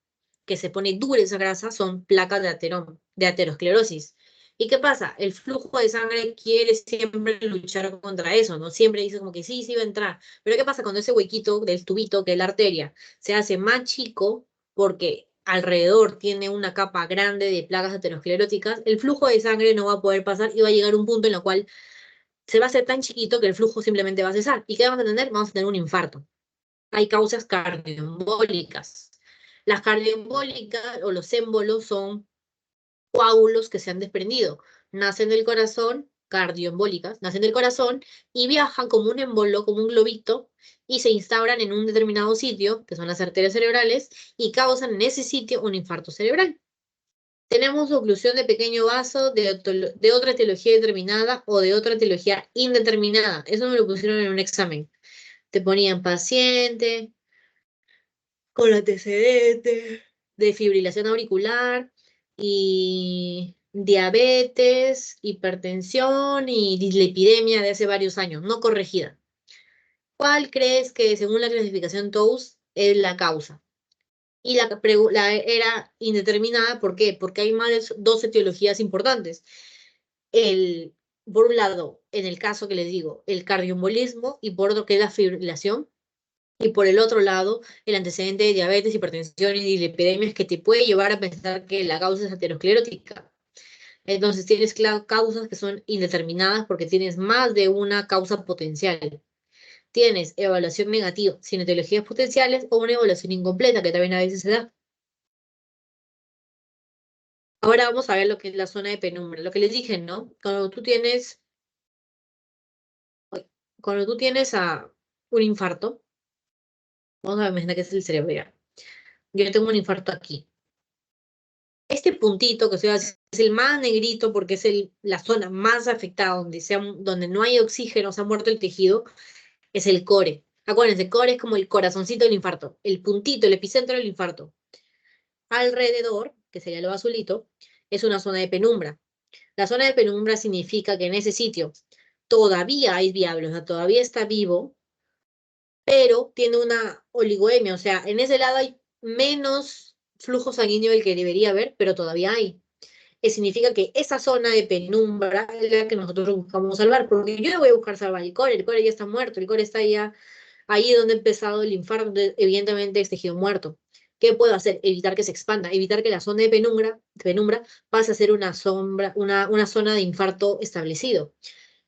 Speaker 1: que se pone dura esa grasa, son placas de aterosclerosis. ¿Y qué pasa? El flujo de sangre quiere siempre luchar contra eso, ¿no? Siempre dice como que sí, sí va a entrar. Pero ¿qué pasa cuando ese huequito del tubito, que es la arteria, se hace más chico porque alrededor tiene una capa grande de placas ateroscleróticas? El flujo de sangre no va a poder pasar y va a llegar a un punto en el cual se va a hacer tan chiquito que el flujo simplemente va a cesar. ¿Y qué vamos a tener? Vamos a tener un infarto. Hay causas cardioembólicas. Las cardioembólicas o los émbolos son coágulos que se han desprendido. Nacen del corazón, cardioembólicas, nacen del corazón y viajan como un émbolo, como un globito, y se instauran en un determinado sitio, que son las arterias cerebrales, y causan en ese sitio un infarto cerebral. Tenemos oclusión de pequeño vaso de otra etiología determinada o de otra etiología indeterminada. Eso me lo pusieron en un examen. Te ponían paciente, con antecedentes de fibrilación auricular y diabetes, hipertensión y dislipidemia de hace varios años, no corregida. ¿Cuál crees que, según la clasificación TOWS, es la causa? Y la era indeterminada, ¿por qué? Porque hay más de dos etiologías importantes. El, por un lado, en el caso que les digo, el cardioembolismo, y por otro, que es la fibrilación, y por el otro lado, el antecedente de diabetes, hipertensión y dislipidemias que te puede llevar a pensar que la causa es aterosclerótica. Entonces tienes causas que son indeterminadas porque tienes más de una causa potencial. Tienes evaluación negativa sin etiologías potenciales o una evaluación incompleta que también a veces se da. Ahora vamos a ver lo que es la zona de penumbra. Lo que les dije, ¿no? Cuando tú tienes un infarto, vamos a imaginar que es el cerebro ya. Yo tengo un infarto aquí. Este puntito que estoy haciendo es el más negrito porque es la zona más afectada, donde no hay oxígeno, se ha muerto el tejido, es el core. Acuérdense, el core es como el corazoncito del infarto, el puntito, el epicentro del infarto. Alrededor, que sería lo azulito, es una zona de penumbra. La zona de penumbra significa que en ese sitio todavía hay viable, o sea, todavía está vivo, pero tiene una oligoemia, o sea, en ese lado hay menos flujo sanguíneo del que debería haber, pero todavía hay. Significa que esa zona de penumbra es la que nosotros buscamos salvar, porque yo no voy a buscar salvar el core ya está muerto, el core está ya ahí donde ha empezado el infarto, evidentemente es tejido muerto. ¿Qué puedo hacer? Evitar que se expanda, evitar que la zona de penumbra pase a ser una zona de infarto establecido.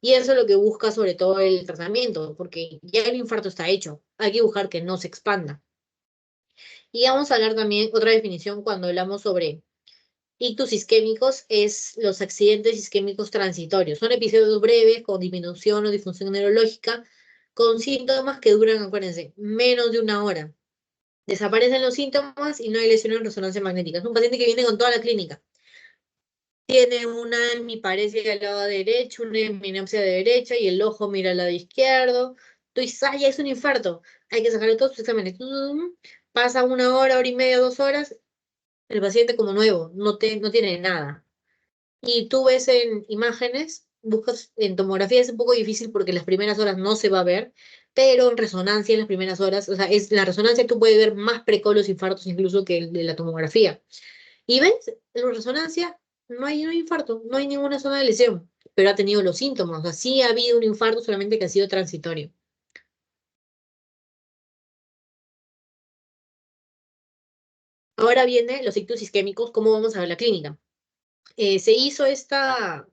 Speaker 1: Y eso es lo que busca sobre todo el tratamiento, porque ya el infarto está hecho, hay que buscar que no se expanda. Y vamos a hablar también, otra definición cuando hablamos sobre ictus isquémicos, es los accidentes isquémicos transitorios. Son episodios breves con disminución o disfunción neurológica, con síntomas que duran, acuérdense, menos de una hora. Desaparecen los síntomas y no hay lesión en resonancia magnética. Es un paciente que viene con toda la clínica. Tiene una hemiparesia al lado derecho, una heminopsia de derecha y el ojo mira al lado izquierdo. Tú dices, ah, ya es un infarto. Hay que sacarle todos sus exámenes. Pasa una hora, hora y media, 2 horas, el paciente como nuevo, no tiene nada. Y tú ves en imágenes, buscas en tomografía, es un poco difícil porque en las primeras horas no se va a ver, pero en resonancia en las primeras horas, o sea, la resonancia tú puedes ver más precoz los infartos incluso que el de la tomografía. Y ves, en la resonancia no hay infarto, no hay ninguna zona de lesión, pero ha tenido los síntomas, o sea, sí ha habido un infarto, solamente que ha sido transitorio. Ahora viene los ictus isquémicos, ¿cómo vamos a ver la clínica? Se hizo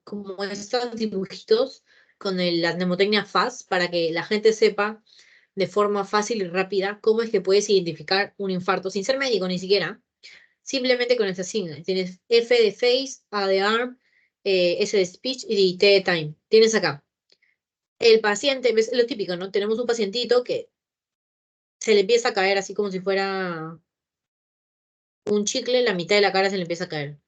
Speaker 1: como estos dibujitos con la mnemotecnia FAST para que la gente sepa de forma fácil y rápida cómo es que puedes identificar un infarto sin ser médico ni siquiera, simplemente con estas siglas. Tienes F de face, A de arm, S de speech y T de time. Tienes acá. El paciente, es lo típico, ¿no? Tenemos un pacientito que se le empieza a caer así como si fuera un chicle, la mitad de la cara se le empieza a caer.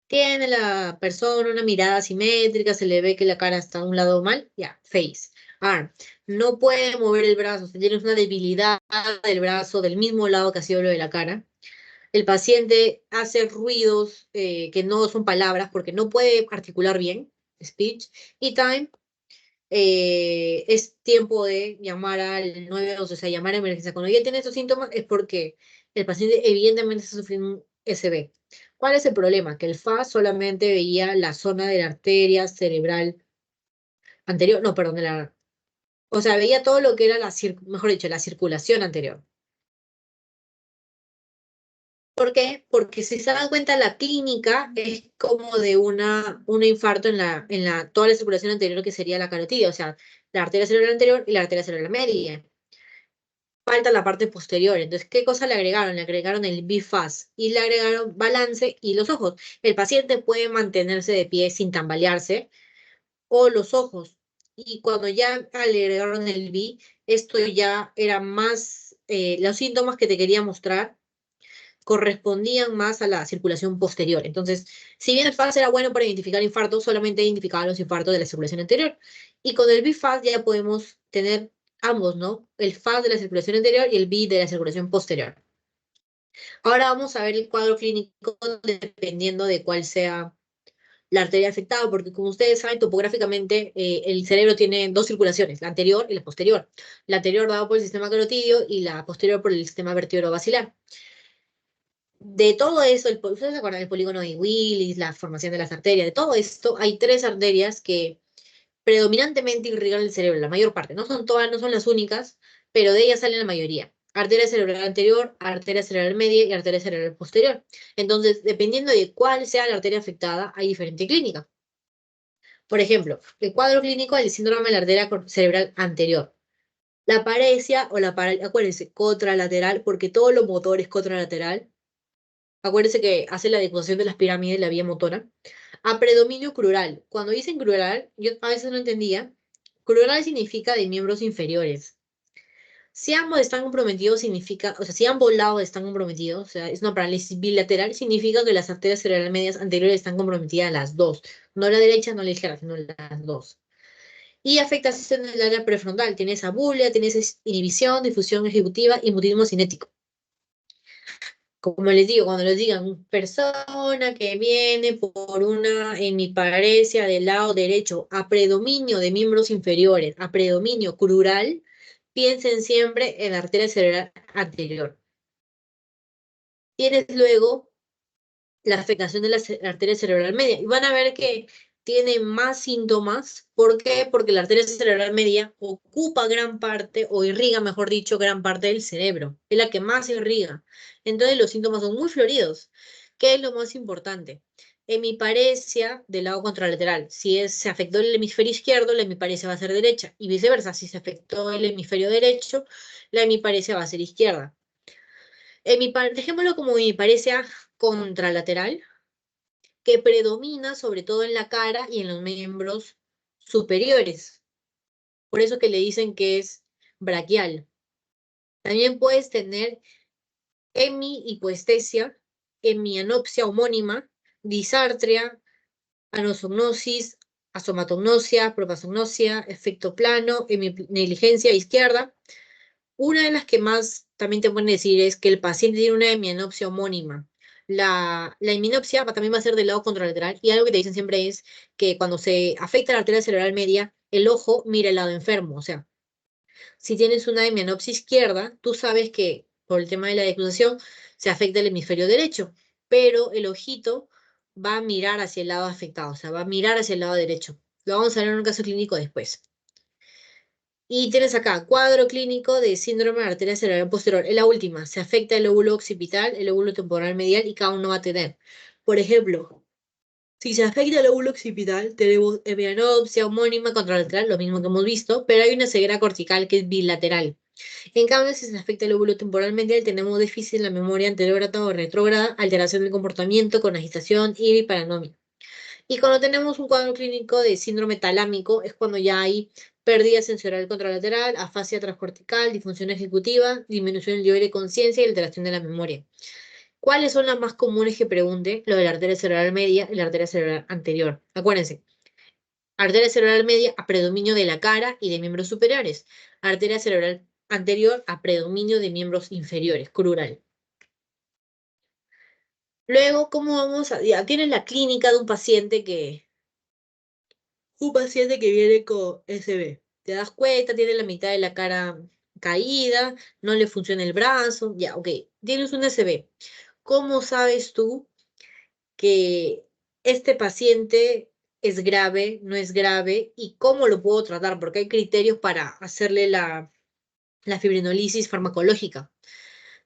Speaker 1: Tiene la persona una mirada asimétrica, se le ve que la cara está a un lado mal, ya, face. Arm. No puede mover el brazo, si tienes una debilidad del brazo del mismo lado que ha sido lo de la cara. El paciente hace ruidos que no son palabras porque no puede articular bien, speech. Y time es tiempo de llamar al 911, o sea, llamar a emergencia. Cuando ya tiene estos síntomas es porque el paciente evidentemente está sufriendo un SB. ¿Cuál es el problema? Que el FA solamente veía la zona de la arteria cerebral anterior, no, perdón, o sea, veía todo lo que era mejor dicho, la circulación anterior. ¿Por qué? Porque si se dan cuenta, la clínica es como de un infarto en toda la circulación anterior que sería la carotidia, o sea, la arteria cerebral anterior y la arteria cerebral media. Falta la parte posterior. Entonces, ¿qué cosa le agregaron? Le agregaron el BFAS y le agregaron balance y los ojos. El paciente puede mantenerse de pie sin tambalearse o los ojos. Y cuando ya le agregaron el B, esto ya era más, los síntomas que te quería mostrar correspondían más a la circulación posterior. Entonces, si bien el FAS era bueno para identificar infartos, solamente identificaba los infartos de la circulación anterior. Y con el BFAS ya podemos tener ambos, ¿no? El FAS de la circulación anterior y el B de la circulación posterior. Ahora vamos a ver el cuadro clínico dependiendo de cuál sea la arteria afectada, porque como ustedes saben, topográficamente el cerebro tiene dos circulaciones, la anterior y la posterior. La anterior dada por el sistema carotidio y la posterior por el sistema vertebrovascular. De todo eso, ¿ustedes se acuerdan del polígono de Willis, la formación de las arterias? De todo esto, hay tres arterias que predominantemente irrigan el cerebro, la mayor parte. No son todas, no son las únicas, pero de ellas salen la mayoría. Arteria cerebral anterior, arteria cerebral media y arteria cerebral posterior. Entonces, dependiendo de cuál sea la arteria afectada, hay diferente clínica. Por ejemplo, el cuadro clínico del síndrome de la arteria cerebral anterior. La paresia o acuérdense, contralateral, porque todo lo motor es contralateral. Acuérdense que hace la decusación de las pirámides, la vía motora. A predominio crural. Cuando dicen crural, yo a veces no entendía. Crural significa de miembros inferiores. Si ambos están comprometidos, significa, o sea, si ambos lados están comprometidos, o sea, es una parálisis bilateral, significa que las arterias cerebrales medias anteriores están comprometidas las dos. No la derecha, no la izquierda, sino las dos. Y afectación del área prefrontal. Tienes abulia, tienes inhibición, difusión ejecutiva y mutismo cinético. Como les digo, cuando les digan persona que viene por una hemiparesia del lado derecho a predominio de miembros inferiores, a predominio crural, piensen siempre en la arteria cerebral anterior. Tienes luego la afectación de la arteria cerebral media. Y van a ver que tiene más síntomas. ¿Por qué? Porque la arteria cerebral media ocupa gran parte, o irriga, mejor dicho, gran parte del cerebro. Es la que más irriga. Entonces los síntomas son muy floridos. ¿Qué es lo más importante? Hemiparesia del lado contralateral. Si se afectó el hemisferio izquierdo, la hemiparesia va a ser derecha. Y viceversa, si se afectó el hemisferio derecho, la hemiparesia va a ser izquierda. Dejémoslo como hemiparesia contralateral que predomina sobre todo en la cara y en los miembros superiores. Por eso que le dicen que es braquial. También puedes tener hemihipoestesia, hemianopsia homónima, disartria, anosognosis, asomatognosia, propasognosia, efecto plano, negligencia izquierda. Una de las que más también te pueden decir es que el paciente tiene una hemianopsia homónima. La heminopsia también va a ser del lado contralateral y algo que te dicen siempre es que cuando se afecta la arteria cerebral media, el ojo mira el lado enfermo. O sea, si tienes una hemianopsia izquierda, tú sabes que por el tema de la declusación se afecta el hemisferio derecho, pero el ojito va a mirar hacia el lado afectado, o sea, va a mirar hacia el lado derecho. Lo vamos a ver en un caso clínico después. Y tienes acá, cuadro clínico de síndrome de arteria cerebral posterior. Es la última. Se afecta el lóbulo occipital, el lóbulo temporal medial y cada uno va a tener. Por ejemplo, si se afecta el lóbulo occipital, tenemos hemianopsia homónima contralateral, lo mismo que hemos visto, pero hay una ceguera cortical que es bilateral. En cambio, si se afecta el lóbulo temporal medial, tenemos déficit en la memoria anterógrada o retrógrada, alteración del comportamiento con agitación y paranomia. Y cuando tenemos un cuadro clínico de síndrome talámico, es cuando ya hay pérdida sensorial contralateral, afasia transcortical, disfunción ejecutiva, disminución del nivel de conciencia y alteración de la memoria. ¿Cuáles son las más comunes que pregunte? Lo de la arteria cerebral media y la arteria cerebral anterior. Acuérdense, arteria cerebral media a predominio de la cara y de miembros superiores. Arteria cerebral anterior a predominio de miembros inferiores, crural. Luego, ¿cómo vamos a...? Ya tienes la clínica de un paciente que viene con SB. Te das cuenta, tiene la mitad de la cara caída, no le funciona el brazo, ya, ok. Tienes un SB. ¿Cómo sabes tú que este paciente es grave, no es grave y cómo lo puedo tratar? Porque hay criterios para hacerle la fibrinolisis farmacológica.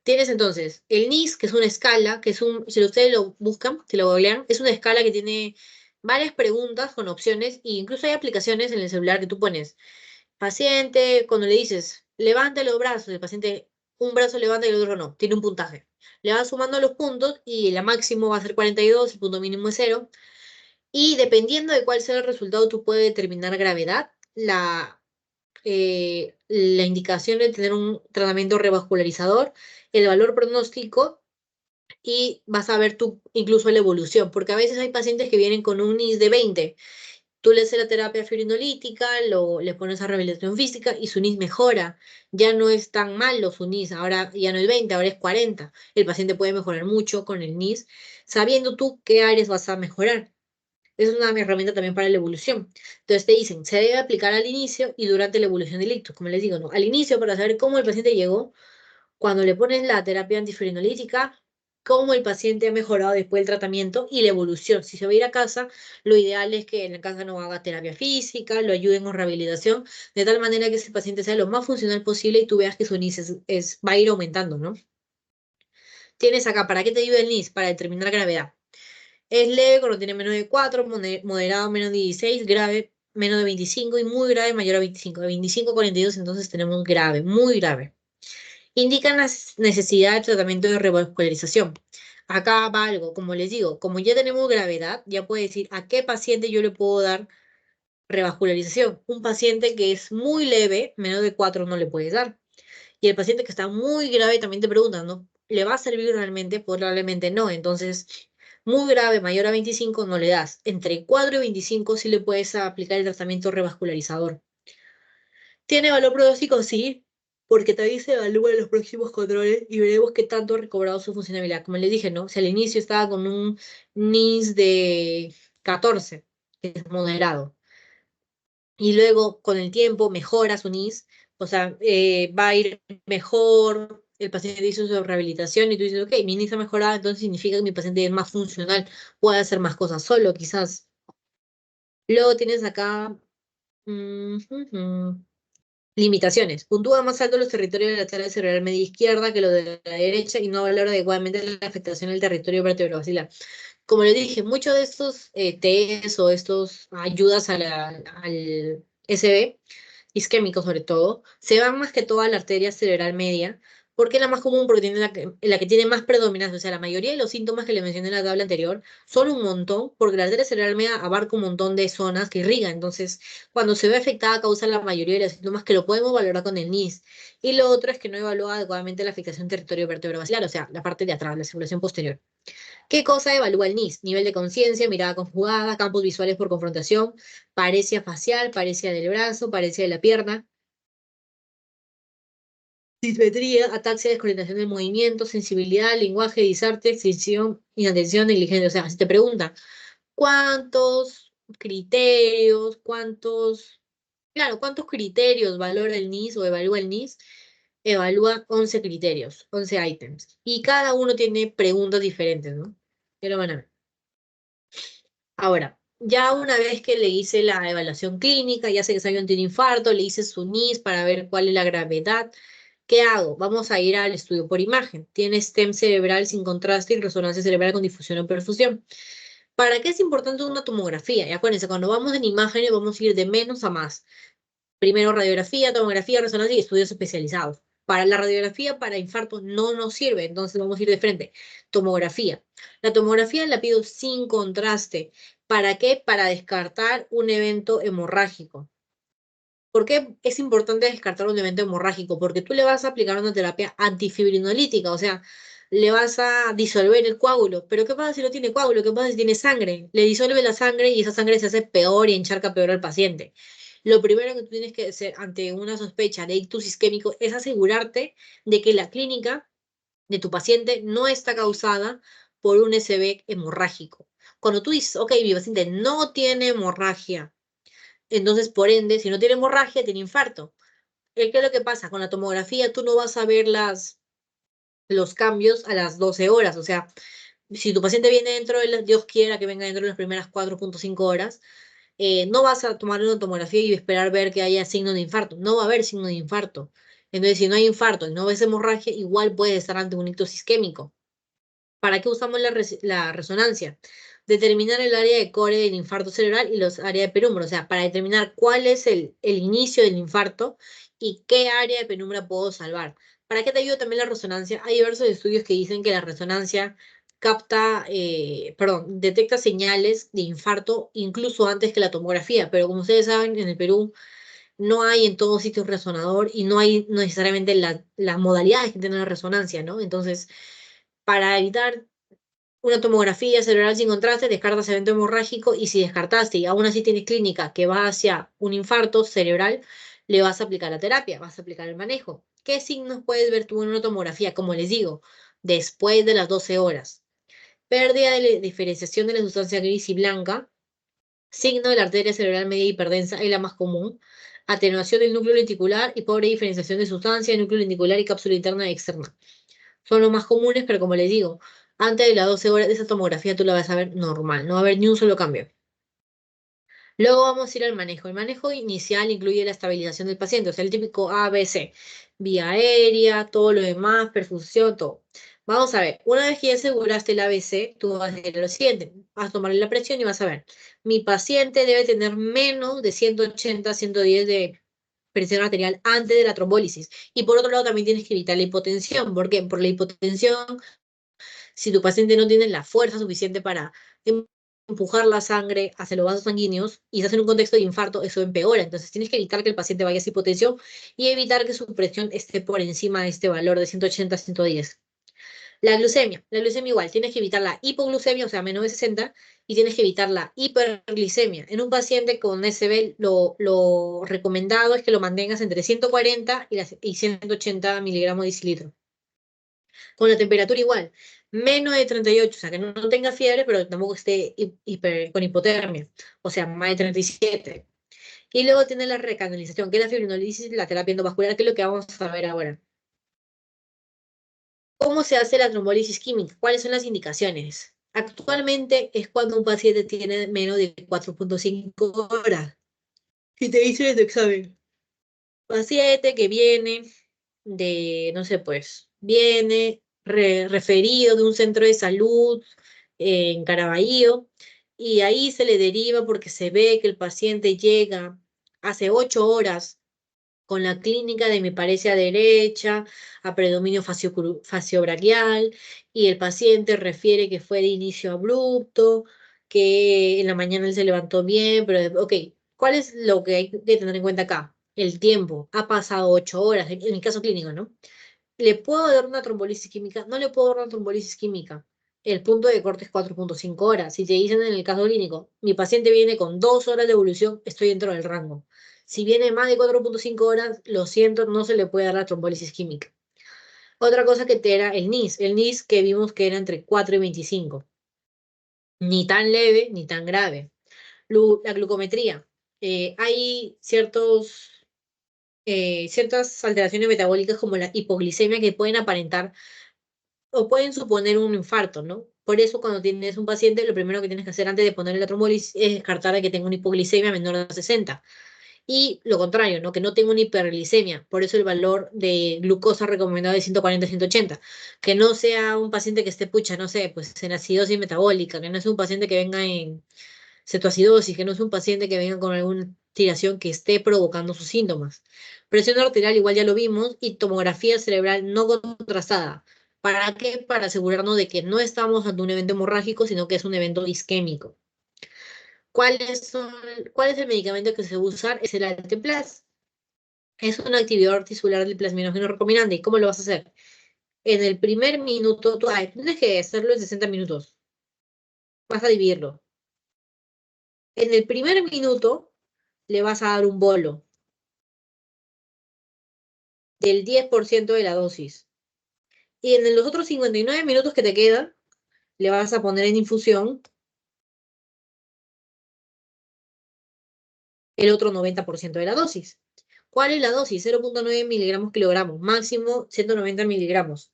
Speaker 1: Tienes entonces el NIS, que es una escala, si ustedes lo buscan, si lo googlean, es una escala que tiene varias preguntas con opciones e incluso hay aplicaciones en el celular que tú pones. Paciente, cuando le dices, levante los brazos, el paciente un brazo levanta y el otro no, tiene un puntaje. Le vas sumando los puntos y la máximo va a ser 42, el punto mínimo es 0. Y dependiendo de cuál sea el resultado, tú puedes determinar gravedad, la indicación de tener un tratamiento revascularizador, el valor pronóstico y vas a ver tú incluso la evolución, porque a veces hay pacientes que vienen con un NIS de 20. Tú le haces la terapia fibrinolítica, le pones a rehabilitación física y su NIS mejora. Ya no es tan malo su NIS, ahora ya no es 20, ahora es 40. El paciente puede mejorar mucho con el NIS, sabiendo tú qué áreas vas a mejorar. Es una herramienta también para la evolución. Entonces te dicen, se debe aplicar al inicio y durante la evolución del ictus. Como les digo, ¿no? Al inicio para saber cómo el paciente llegó, cuando le pones la terapia antifibrinolítica, cómo el paciente ha mejorado después del tratamiento y la evolución. Si se va a ir a casa, lo ideal es que en la casa no haga terapia física, lo ayuden con rehabilitación, de tal manera que ese paciente sea lo más funcional posible y tú veas que su NIS va a ir aumentando, ¿no? Tienes acá, ¿para qué te ayuda el NIS? Para determinar gravedad. Es leve cuando tiene menos de 4, moderado menos de 16, grave menos de 25 y muy grave mayor a 25. De 25 a 42 entonces tenemos grave, muy grave. Indican la necesidad de tratamiento de revascularización. Acá va algo, como les digo, como ya tenemos gravedad, ya puede decir a qué paciente yo le puedo dar revascularización. Un paciente que es muy leve, menos de 4 no le puedes dar. Y el paciente que está muy grave también te preguntan, ¿no? ¿Le va a servir realmente? Probablemente no. Entonces, muy grave, mayor a 25, no le das. Entre 4 y 25 sí le puedes aplicar el tratamiento revascularizador. ¿Tiene valor pronóstico? Sí, porque también se evalúan los próximos controles y veremos qué tanto ha recobrado su funcionalidad. Como les dije, ¿no? Si al inicio estaba con un NIS de 14, que es moderado, y luego con el tiempo mejora su NIS, o sea, va a ir mejor, el paciente hizo su rehabilitación y tú dices, ok, mi NIS ha mejorado, entonces significa que mi paciente es más funcional, puede hacer más cosas solo, quizás. Luego tienes acá... ujú, limitaciones. Puntúa más alto los territorios de la lateral cerebral media izquierda que los de la derecha y no valora adecuadamente la afectación del territorio vertebrovascular. Como les dije, muchos de estos test o estos ayudas al SB, isquémico sobre todo, se van más que todo a la arteria cerebral media, porque es la más común, porque tiene la que tiene más predominancia. O sea, la mayoría de los síntomas que le mencioné en la tabla anterior son un montón, porque la arteria cerebral media abarca un montón de zonas que irrigan. Entonces, cuando se ve afectada, causa la mayoría de los síntomas que lo podemos valorar con el NIS. Y lo otro es que no evalúa adecuadamente la afectación del territorio vertebrovascular, o sea, la parte de atrás, la circulación posterior. ¿Qué cosa evalúa el NIS? Nivel de conciencia, mirada conjugada, campos visuales por confrontación, paresia facial, paresia del brazo, paresia de la pierna, dismetría, ataxia, descoordinación del movimiento, sensibilidad, lenguaje, disarte, extinción, inatención, negligencia. O sea, si te pregunta, ¿cuántos criterios, claro, cuántos criterios valora el NIS o evalúa el NIS? Evalúa 11 criterios, 11 ítems. Y cada uno tiene preguntas diferentes, ¿no? Ya lo van a ver. Ahora, ya una vez que le hice la evaluación clínica, ya sé que Sion tiene infarto, le hice su NIS para ver cuál es la gravedad. ¿Qué hago? Vamos a ir al estudio por imagen. Tiene stem cerebral sin contraste y resonancia cerebral con difusión o perfusión. ¿Para qué es importante una tomografía? Y acuérdense, cuando vamos en imágenes vamos a ir de menos a más. Primero radiografía, tomografía, resonancia y estudios especializados. Para la radiografía, para infarto, no nos sirve, entonces vamos a ir de frente. Tomografía. La tomografía la pido sin contraste. ¿Para qué? Para descartar un evento hemorrágico. ¿Por qué es importante descartar un evento hemorrágico? Porque tú le vas a aplicar una terapia antifibrinolítica, o sea, le vas a disolver el coágulo. Pero ¿qué pasa si no tiene coágulo? ¿Qué pasa si tiene sangre? Le disuelve la sangre y esa sangre se hace peor y encharca peor al paciente. Lo primero que tú tienes que hacer ante una sospecha de ictus isquémico es asegurarte de que la clínica de tu paciente no está causada por un SB hemorrágico. Cuando tú dices, ok, mi paciente no tiene hemorragia, entonces por ende, si no tiene hemorragia, tiene infarto. ¿Qué es lo que pasa? Con la tomografía tú no vas a ver los cambios a las 12 horas. O sea, si tu paciente viene dentro de las, Dios quiera que venga dentro de las primeras 4.5 horas, no vas a tomar una tomografía y esperar ver que haya signo de infarto. No va a haber signo de infarto. Entonces, si no hay infarto y no ves hemorragia, igual puede estar ante un ictus isquémico. ¿Para qué usamos la resonancia? Determinar el área de core del infarto cerebral y los áreas de penumbra, o sea, para determinar cuál es el inicio del infarto y qué área de penumbra puedo salvar. ¿Para qué te ayuda también la resonancia? Hay diversos estudios que dicen que la resonancia detecta señales de infarto incluso antes que la tomografía, pero como ustedes saben, en el Perú no hay en todos sitios resonador y no hay necesariamente las modalidades que tiene la resonancia, ¿no? Entonces, para evitar una tomografía cerebral sin contraste, descartas evento hemorrágico y si descartaste y aún así tienes clínica que va hacia un infarto cerebral, le vas a aplicar la terapia, vas a aplicar el manejo. ¿Qué signos puedes ver tú en una tomografía? Como les digo, después de las 12 horas. Pérdida de la diferenciación de la sustancia gris y blanca, signo de la arteria cerebral media hiperdensa es la más común, atenuación del núcleo lenticular y pobre diferenciación de sustancia, núcleo lenticular y cápsula interna y externa. Son los más comunes, pero como les digo, antes de las 12 horas de esa tomografía tú la vas a ver normal, no va a haber ni un solo cambio. Luego vamos a ir al manejo. El manejo inicial incluye la estabilización del paciente, o sea, el típico ABC, vía aérea, todo lo demás, perfusión, todo. Vamos a ver, una vez que ya aseguraste el ABC, tú vas a ir a lo siguiente, vas a tomarle la presión y vas a ver, mi paciente debe tener menos de 180, 110 de presión arterial antes de la trombólisis. Y por otro lado también tienes que evitar la hipotensión. ¿Por qué? Por la hipotensión si tu paciente no tiene la fuerza suficiente para empujar la sangre hacia los vasos sanguíneos y estás en un contexto de infarto, eso empeora. Entonces tienes que evitar que el paciente vaya a esa hipotensión y evitar que su presión esté por encima de este valor de 180 a 110. La glucemia igual, tienes que evitar la hipoglucemia, o sea, menos de 60, y tienes que evitar la hiperglicemia. En un paciente con SB, lo recomendado es que lo mantengas entre 140 y 180 miligramos de decilitro. Con la temperatura igual, menos de 38, o sea, que no tenga fiebre, pero tampoco esté con hipotermia, o sea, más de 37. Y luego tiene la recanalización, que es la fibrinolisis y la terapia endovascular, que es lo que vamos a ver ahora. ¿Cómo se hace la trombólisis química? ¿Cuáles son las indicaciones? Actualmente es cuando un paciente tiene menos de 4.5 horas. Y te dice tu examen. Paciente que viene no sé, pues, viene referido de un centro de salud en Caraballo y ahí se le deriva porque se ve que el paciente llega hace 8 horas con la clínica de me parece a derecha, a predominio faciobraquial, y el paciente refiere que fue de inicio abrupto, que en la mañana él se levantó bien, pero ok, ¿cuál es lo que hay que tener en cuenta acá? El tiempo, ha pasado 8 horas, en mi caso clínico, ¿no? ¿Le puedo dar una trombolisis química? No le puedo dar una trombolisis química. El punto de corte es 4.5 horas. Si te dicen en el caso clínico, mi paciente viene con 2 horas de evolución, estoy dentro del rango. Si viene más de 4.5 horas, lo siento, no se le puede dar la trombolisis química. Otra cosa que te era el NIS que vimos que era entre 4 y 25. Ni tan leve ni tan grave. La glucometría. Hay ciertas alteraciones metabólicas como la hipoglicemia que pueden aparentar o pueden suponer un infarto, ¿no? Por eso cuando tienes un paciente, lo primero que tienes que hacer antes de ponerle la trombolis es descartar de que tenga una hipoglicemia menor a 60. Y lo contrario, ¿no? Que no tenga una hiperglicemia. Por eso el valor de glucosa recomendado es 140 a 180. Que no sea un paciente que esté, pucha, no sé, pues en acidosis metabólica, que no es un paciente que venga en cetoacidosis, que no es un paciente que venga con alguna tiración que esté provocando sus síntomas. Presión arterial igual ya lo vimos y tomografía cerebral no contrastada. ¿Para qué? Para asegurarnos de que no estamos ante un evento hemorrágico, sino que es un evento isquémico. ¿Cuál es el medicamento que se usa? Es el Alteplas. Es un activador tisular del plasminógeno recombinante. ¿Y cómo lo vas a hacer? En el primer minuto, tienes que hacerlo en 60 minutos. Vas a dividirlo. En el primer minuto le vas a dar un bolo del 10% de la dosis. Y en los otros 59 minutos que te quedan, le vas a poner en infusión el otro 90% de la dosis. ¿Cuál es la dosis? 0,9 miligramos kilogramos, máximo 190 miligramos.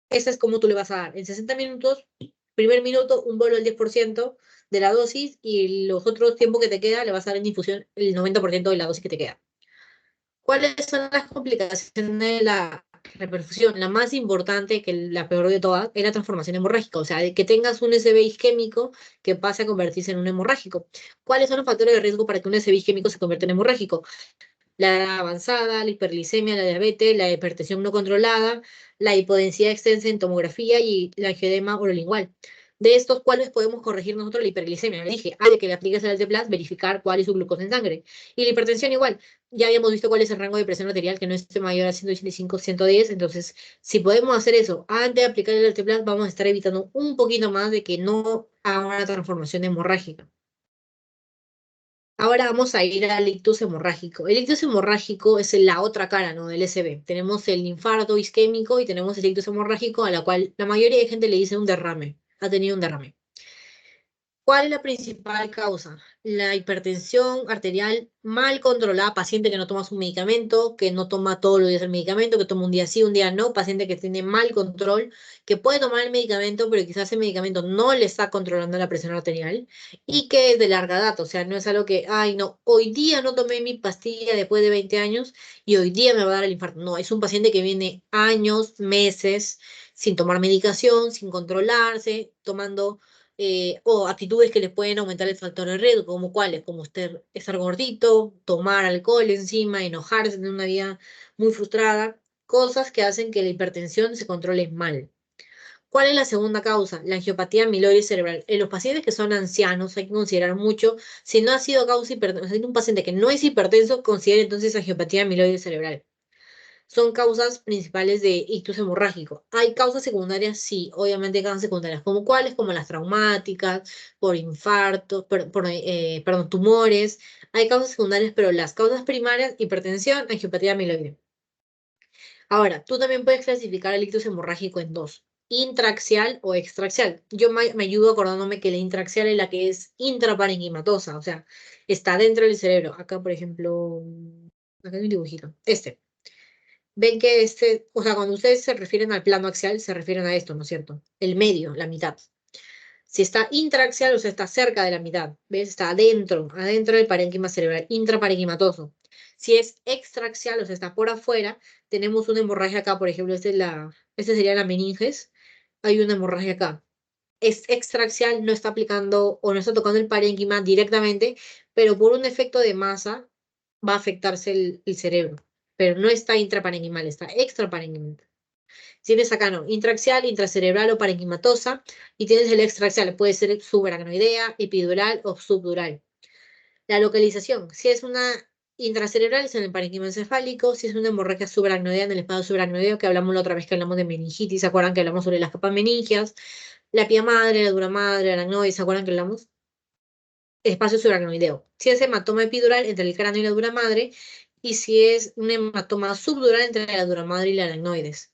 Speaker 1: Esa es como tú le vas a dar. En 60 minutos, primer minuto, un bolo del 10% de la dosis y los otros tiempos que te queda le vas a dar en infusión el 90% de la dosis que te queda. ¿Cuáles son las complicaciones de la reperfusión? La más importante, que la peor de todas, es la transformación hemorrágica, o sea, de que tengas un SB isquémico que pase a convertirse en un hemorrágico. ¿Cuáles son los factores de riesgo para que un SB isquémico se convierta en hemorrágico? La edad avanzada, la hiperglicemia, la diabetes, la hipertensión no controlada, la hipodensidad extensa en tomografía y la angioedema orolingual. De estos, ¿cuáles podemos corregir nosotros la hiperglicemia? Le dije, hay que le apliques el Alteplas, verificar cuál es su glucosa en sangre. Y la hipertensión igual. Ya habíamos visto cuál es el rango de presión arterial, que no esté mayor a 185, 110. Entonces, si podemos hacer eso antes de aplicar el Alteplas, vamos a estar evitando un poquito más de que no haga una transformación hemorrágica. Ahora vamos a ir al ictus hemorrágico. El ictus hemorrágico es la otra cara, ¿no? Del SB. Tenemos el infarto isquémico y tenemos el ictus hemorrágico, a la cual la mayoría de gente le dice un derrame. Ha tenido un derrame. ¿Cuál es la principal causa? La hipertensión arterial mal controlada, paciente que no toma su medicamento, que no toma todos los días el medicamento, que toma un día sí, un día no, paciente que tiene mal control, que puede tomar el medicamento, pero quizás el medicamento no le está controlando la presión arterial y que es de larga data, o sea, no es algo que, ay, no, hoy día no tomé mi pastilla después de 20 años y hoy día me va a dar el infarto. No, es un paciente que viene años, meses sin tomar medicación, sin controlarse, tomando o actitudes que le pueden aumentar el factor de riesgo, como cuáles, como usted estar gordito, tomar alcohol encima, enojarse, tener una vida muy frustrada, cosas que hacen que la hipertensión se controle mal. ¿Cuál es la segunda causa? La angiopatía amiloide cerebral. En los pacientes que son ancianos hay que considerar mucho, si no ha sido causa hipertensa, si un paciente que no es hipertenso, considere entonces angiopatía amiloide cerebral. Son causas principales de ictus hemorrágico. ¿Hay causas secundarias? Sí, obviamente hay causas secundarias. ¿Como cuáles? Como las traumáticas, por infartos, perdón, tumores. Hay causas secundarias, pero las causas primarias, hipertensión, angiopatía amiloide. Ahora, tú también puedes clasificar el ictus hemorrágico en dos, intraaxial o extraaxial. Yo me ayudo acordándome que la intraaxial es la que es intraparenquimatosa, o sea, está dentro del cerebro. Acá, por ejemplo, acá hay un dibujito. Ven que o sea, cuando ustedes se refieren al plano axial, se refieren a esto, ¿no es cierto? El medio, la mitad. Si está intraaxial, o sea, está cerca de la mitad, ¿ves? Está adentro del parénquima cerebral, intraparenquimatoso. Si es extraaxial, o sea, está por afuera, tenemos una hemorragia acá, por ejemplo, este sería la meninges, hay una hemorragia acá. Es extraaxial, no está aplicando o no está tocando el parénquima directamente, pero por un efecto de masa va a afectarse el cerebro, pero no está intraparenquimal, está extraparenquimal. Tienes acá, no, intraaxial, intracerebral o parenquimatosa, y tienes el extraaxial, puede ser subaracnoidea, epidural o subdural. La localización, si es una intracerebral, es en el parénquima encefálico, si es una hemorragia subaracnoidea, en el espacio subaracnoideo, que hablamos la otra vez que hablamos de meningitis, ¿se acuerdan que hablamos sobre las capas meningias? La pía madre, la dura madre, la aracnoide, ¿se acuerdan que hablamos? Espacio subaracnoideo. Si es hematoma epidural, entre el cráneo y la dura madre, y si es un hematoma subdural, entre la dura madre y la aracnoides.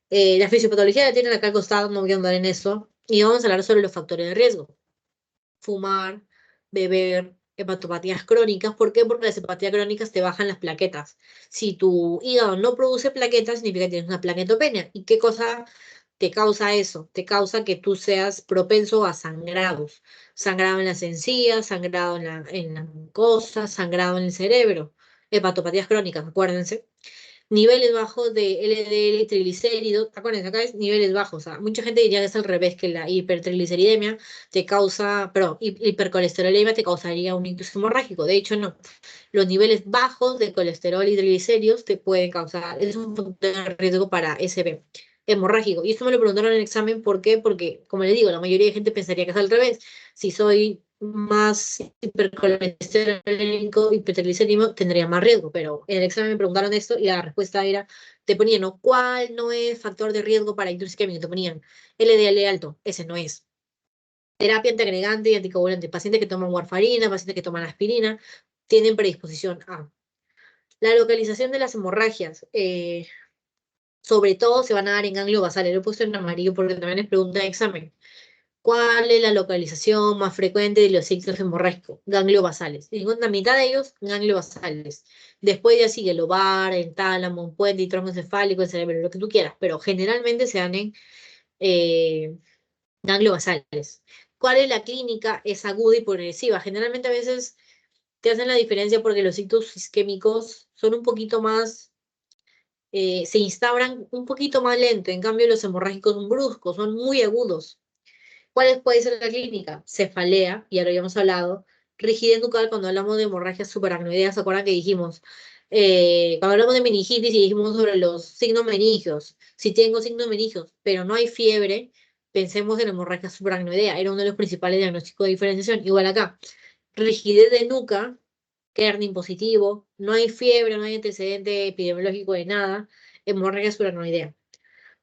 Speaker 1: La fisiopatología la tienen acá al costado, no voy a andar en eso. Y vamos a hablar sobre los factores de riesgo. Fumar, beber, hepatopatías crónicas. ¿Por qué? Porque las hepatías crónicas te bajan las plaquetas. Si tu hígado no produce plaquetas, significa que tienes una plaquetopenia. ¿Y qué cosa te causa eso? Te causa que tú seas propenso a sangrados. Sangrado en las encías, sangrado en la mucosa, sangrado en el cerebro. Hepatopatías crónicas, acuérdense. Niveles bajos de LDL, triglicéridos, acuérdense, acá es niveles bajos. O sea, mucha gente diría que es al revés, que la hipertrigliceridemia te causa, perdón, hipercolesterolemia te causaría un ictus hemorrágico. De hecho, no. Los niveles bajos de colesterol y triglicéridos te pueden causar, es un factor de riesgo para SB hemorrágico. Y esto me lo preguntaron en el examen, ¿por qué? Porque, como les digo, la mayoría de gente pensaría que es al revés. Si soy más hipercolesterolénico, hipertriglicérido, tendría más riesgo, pero en el examen me preguntaron esto y la respuesta era, te ponían, ¿no? ¿Cuál no es factor de riesgo para ictus isquémica? Te ponían LDL alto, ese no es. Terapia antiagregante y anticoagulante, pacientes que toman warfarina, pacientes que toman aspirina, tienen predisposición a. La localización de las hemorragias, sobre todo se van a dar en ganglio basal, lo he puesto en amarillo porque también es pregunta de examen. ¿Cuál es la localización más frecuente de los ciclos hemorrágicos? Ganglio basales. Y la mitad de ellos, ganglio basales. Después ya sigue el ovar, el tálamo, un puente y tronco encefálico, el cerebro, lo que tú quieras, pero generalmente se dan en eh, ganglio basales. ¿Cuál es la clínica? Es aguda y progresiva. Generalmente a veces te hacen la diferencia porque los ictus isquémicos son un poquito más, se instauran un poquito más lento, en cambio los hemorrágicos son bruscos, son muy agudos. ¿Cuál puede ser la clínica? Cefalea, ya lo habíamos hablado. Rigidez nucal, cuando hablamos de hemorragias subaracnoideas, ¿se acuerdan que dijimos? Cuando hablamos de meningitis y dijimos sobre los signos meningios. Si tengo signos meningios, pero no hay fiebre, pensemos en hemorragia subaracnoidea. Era uno de los principales diagnósticos de diferenciación. Igual acá. Rigidez de nuca, Kernin positivo, no hay fiebre, no hay antecedente epidemiológico de nada, hemorragia subaracnoidea.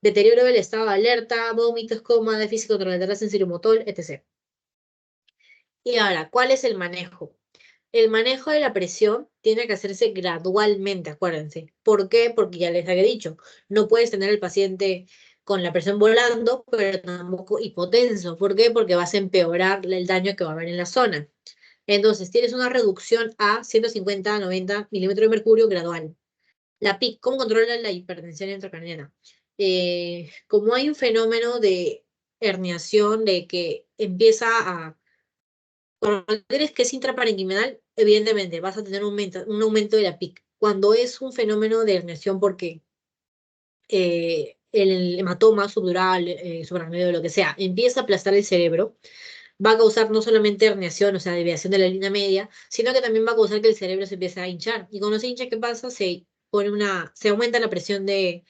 Speaker 1: Deterioro del estado de alerta, vómitos, coma, déficit controlatal sensoriomotol, etc. Y ahora, ¿cuál es el manejo? El manejo de la presión tiene que hacerse gradualmente, acuérdense. ¿Por qué? Porque ya les había dicho, no puedes tener el paciente con la presión volando, pero tampoco hipotenso. ¿Por qué? Porque vas a empeorar el daño que va a haber en la zona. Entonces, tienes una reducción a 150 a 90 milímetros de mercurio gradual. La PIC, ¿cómo controla la hipertensión intracraniana? Como hay un fenómeno de herniación, de que empieza a... Cuando tienes que es intraparenquimal, evidentemente vas a tener un aumento de la PIC. Cuando es un fenómeno de herniación porque el hematoma subdural, subaracnoideo, lo que sea, empieza a aplastar el cerebro, va a causar no solamente herniación, o sea, desviación de la línea media, sino que también va a causar que el cerebro se empiece a hinchar. Y cuando se hincha, ¿qué pasa? Se aumenta la presión del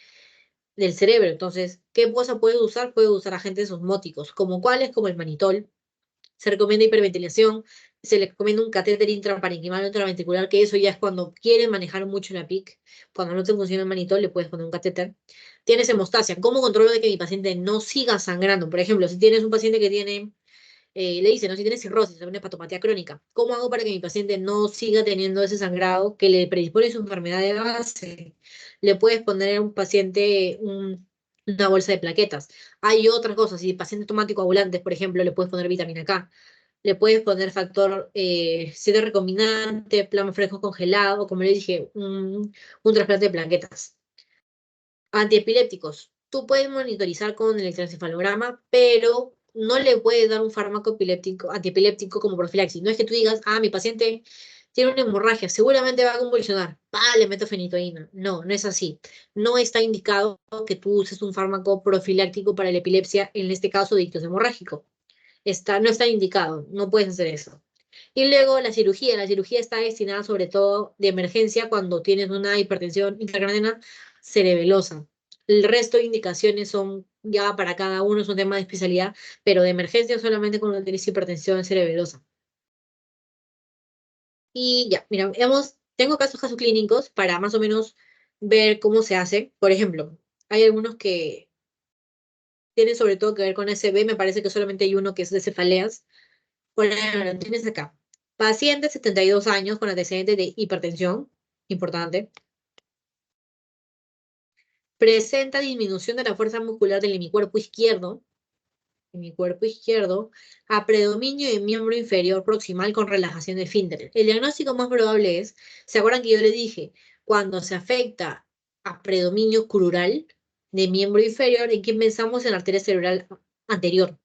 Speaker 1: cerebro. Entonces, ¿qué cosa puede usar? Puede usar agentes osmóticos, como cuáles, como el manitol. Se recomienda hiperventilación, se le recomienda un catéter intraparenquimal o intraventricular, que eso ya es cuando quieren manejar mucho la PIC. Cuando no te funciona el manitol, le puedes poner un catéter. Tienes hemostasia. ¿Cómo controlo de que mi paciente no siga sangrando? Por ejemplo, si tienes un paciente que tiene le dice, ¿no? Si tiene cirrosis, una hepatopatía crónica, ¿cómo hago para que mi paciente no siga teniendo ese sangrado que le predispone su enfermedad de base? Le puedes poner a un paciente una bolsa de plaquetas. Hay otras cosas, si el paciente toma anticoagulantes, por ejemplo, le puedes poner vitamina K. Le puedes poner factor 7 recombinante, plasma fresco congelado, o como le dije, un trasplante de plaquetas. Antiepilépticos. Tú puedes monitorizar con el electroencefalograma, pero no le puedes dar un fármaco epiléptico, antiepiléptico como profilaxis. No es que tú digas, ah, mi paciente tiene una hemorragia, seguramente va a convulsionar. Pa, le meto fenitoína. No, no es así. No está indicado que tú uses un fármaco profiláctico para la epilepsia, en este caso de ictus hemorrágico. No está indicado, no puedes hacer eso. Y luego la cirugía está destinada sobre todo de emergencia cuando tienes una hipertensión intracraniana cerebelosa. El resto de indicaciones son ya para cada uno, es un tema de especialidad, pero de emergencia solamente cuando tienes hipertensión cerebelosa. Y ya, mira, tengo casos clínicos para más o menos ver cómo se hace. Por ejemplo, hay algunos que tienen sobre todo que ver con SB, me parece que solamente hay uno que es de cefaleas. Por ejemplo, tienes acá, paciente 72 años con antecedentes de hipertensión, importante, presenta disminución de la fuerza muscular del hemicuerpo izquierdo, a predominio de miembro inferior proximal con relajación de esfínteres. El diagnóstico más probable es, ¿se acuerdan que yo les dije? Cuando se afecta a predominio crural de miembro inferior, ¿en quién pensamos? En la arteria cerebral anterior.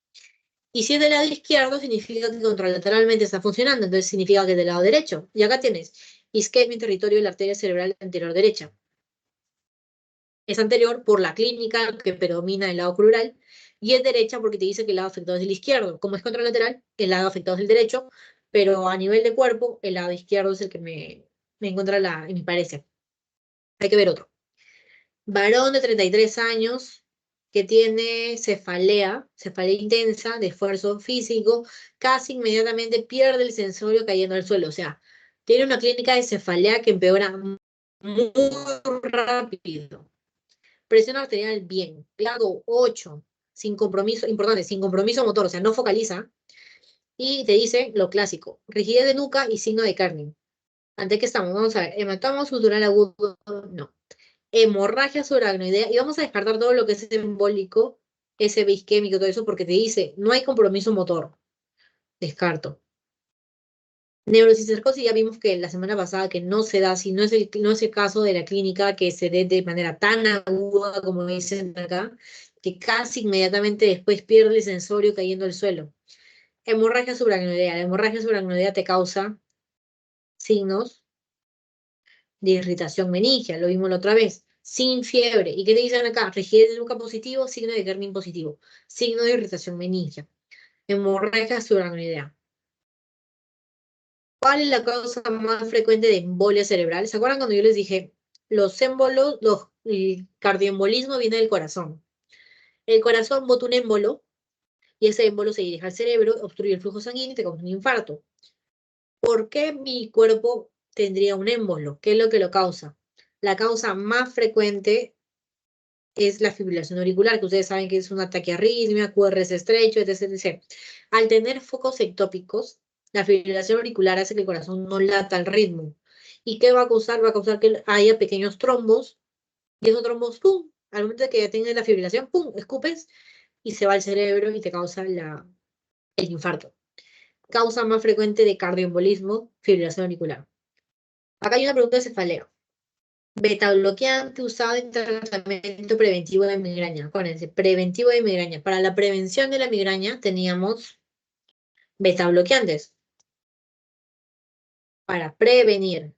Speaker 1: Y si es del lado izquierdo, significa que contralateralmente está funcionando, entonces significa que es del lado derecho. Y acá tienes isquemia en territorio de la arteria cerebral anterior derecha. Es anterior por la clínica que predomina el lado crural, y es derecha porque te dice que el lado afectado es el izquierdo. Como es contralateral, el lado afectado es el derecho, pero a nivel de cuerpo, el lado izquierdo es el que me encuentra en mi parecer. Hay que ver otro. Varón de 33 años, que tiene cefalea intensa de esfuerzo físico, casi inmediatamente pierde el sensorio cayendo al suelo. O sea, tiene una clínica de cefalea que empeora muy rápido. Presión arterial bien, grado 8, sin compromiso, importante, sin compromiso motor, o sea, no focaliza. Y te dice lo clásico, rigidez de nuca y signo de Carney. ¿Ante qué estamos? Vamos a ver, hematoma sutural agudo, no. Hemorragia subaracnoidea, y vamos a descartar todo lo que es embólico, ese isquémico, todo eso, porque te dice, no hay compromiso motor. Descarto. Neurocicercosis, ya vimos que la semana pasada que no se da, si no es el caso de la clínica que se dé de manera tan aguda como dicen acá, que casi inmediatamente después pierde el sensorio cayendo al suelo. Hemorragia subaracnoidea. La hemorragia subaracnoidea te causa signos de irritación meningia, lo vimos la otra vez, sin fiebre. ¿Y qué te dicen acá? Rigidez de nuca positivo, signo de Kernin positivo, signo de irritación meningia. Hemorragia subaracnoidea. ¿Cuál es la causa más frecuente de embolia cerebral? ¿Se acuerdan cuando yo les dije, los émbolos, el cardioembolismo viene del corazón? El corazón bota un émbolo y ese émbolo se dirige al cerebro, obstruye el flujo sanguíneo y te causa un infarto. ¿Por qué mi cuerpo tendría un émbolo? ¿Qué es lo que lo causa? La causa más frecuente es la fibrilación auricular, que ustedes saben que es un ataque arritmia, QRS estrecho, etc, etc. Al tener focos ectópicos, la fibrilación auricular hace que el corazón no lata al ritmo. ¿Y qué va a causar? Va a causar que haya pequeños trombos, y esos trombos, ¡pum! Al momento de que ya tienes la fibrilación, ¡pum! Escupes y se va al cerebro y te causa el infarto. Causa más frecuente de cardioembolismo, fibrilación auricular. Acá hay una pregunta de cefalea. Beta bloqueante usado en tratamiento preventivo de migraña. Acuérdense, preventivo de migraña. Para la prevención de la migraña teníamos beta bloqueantes. Para prevenir.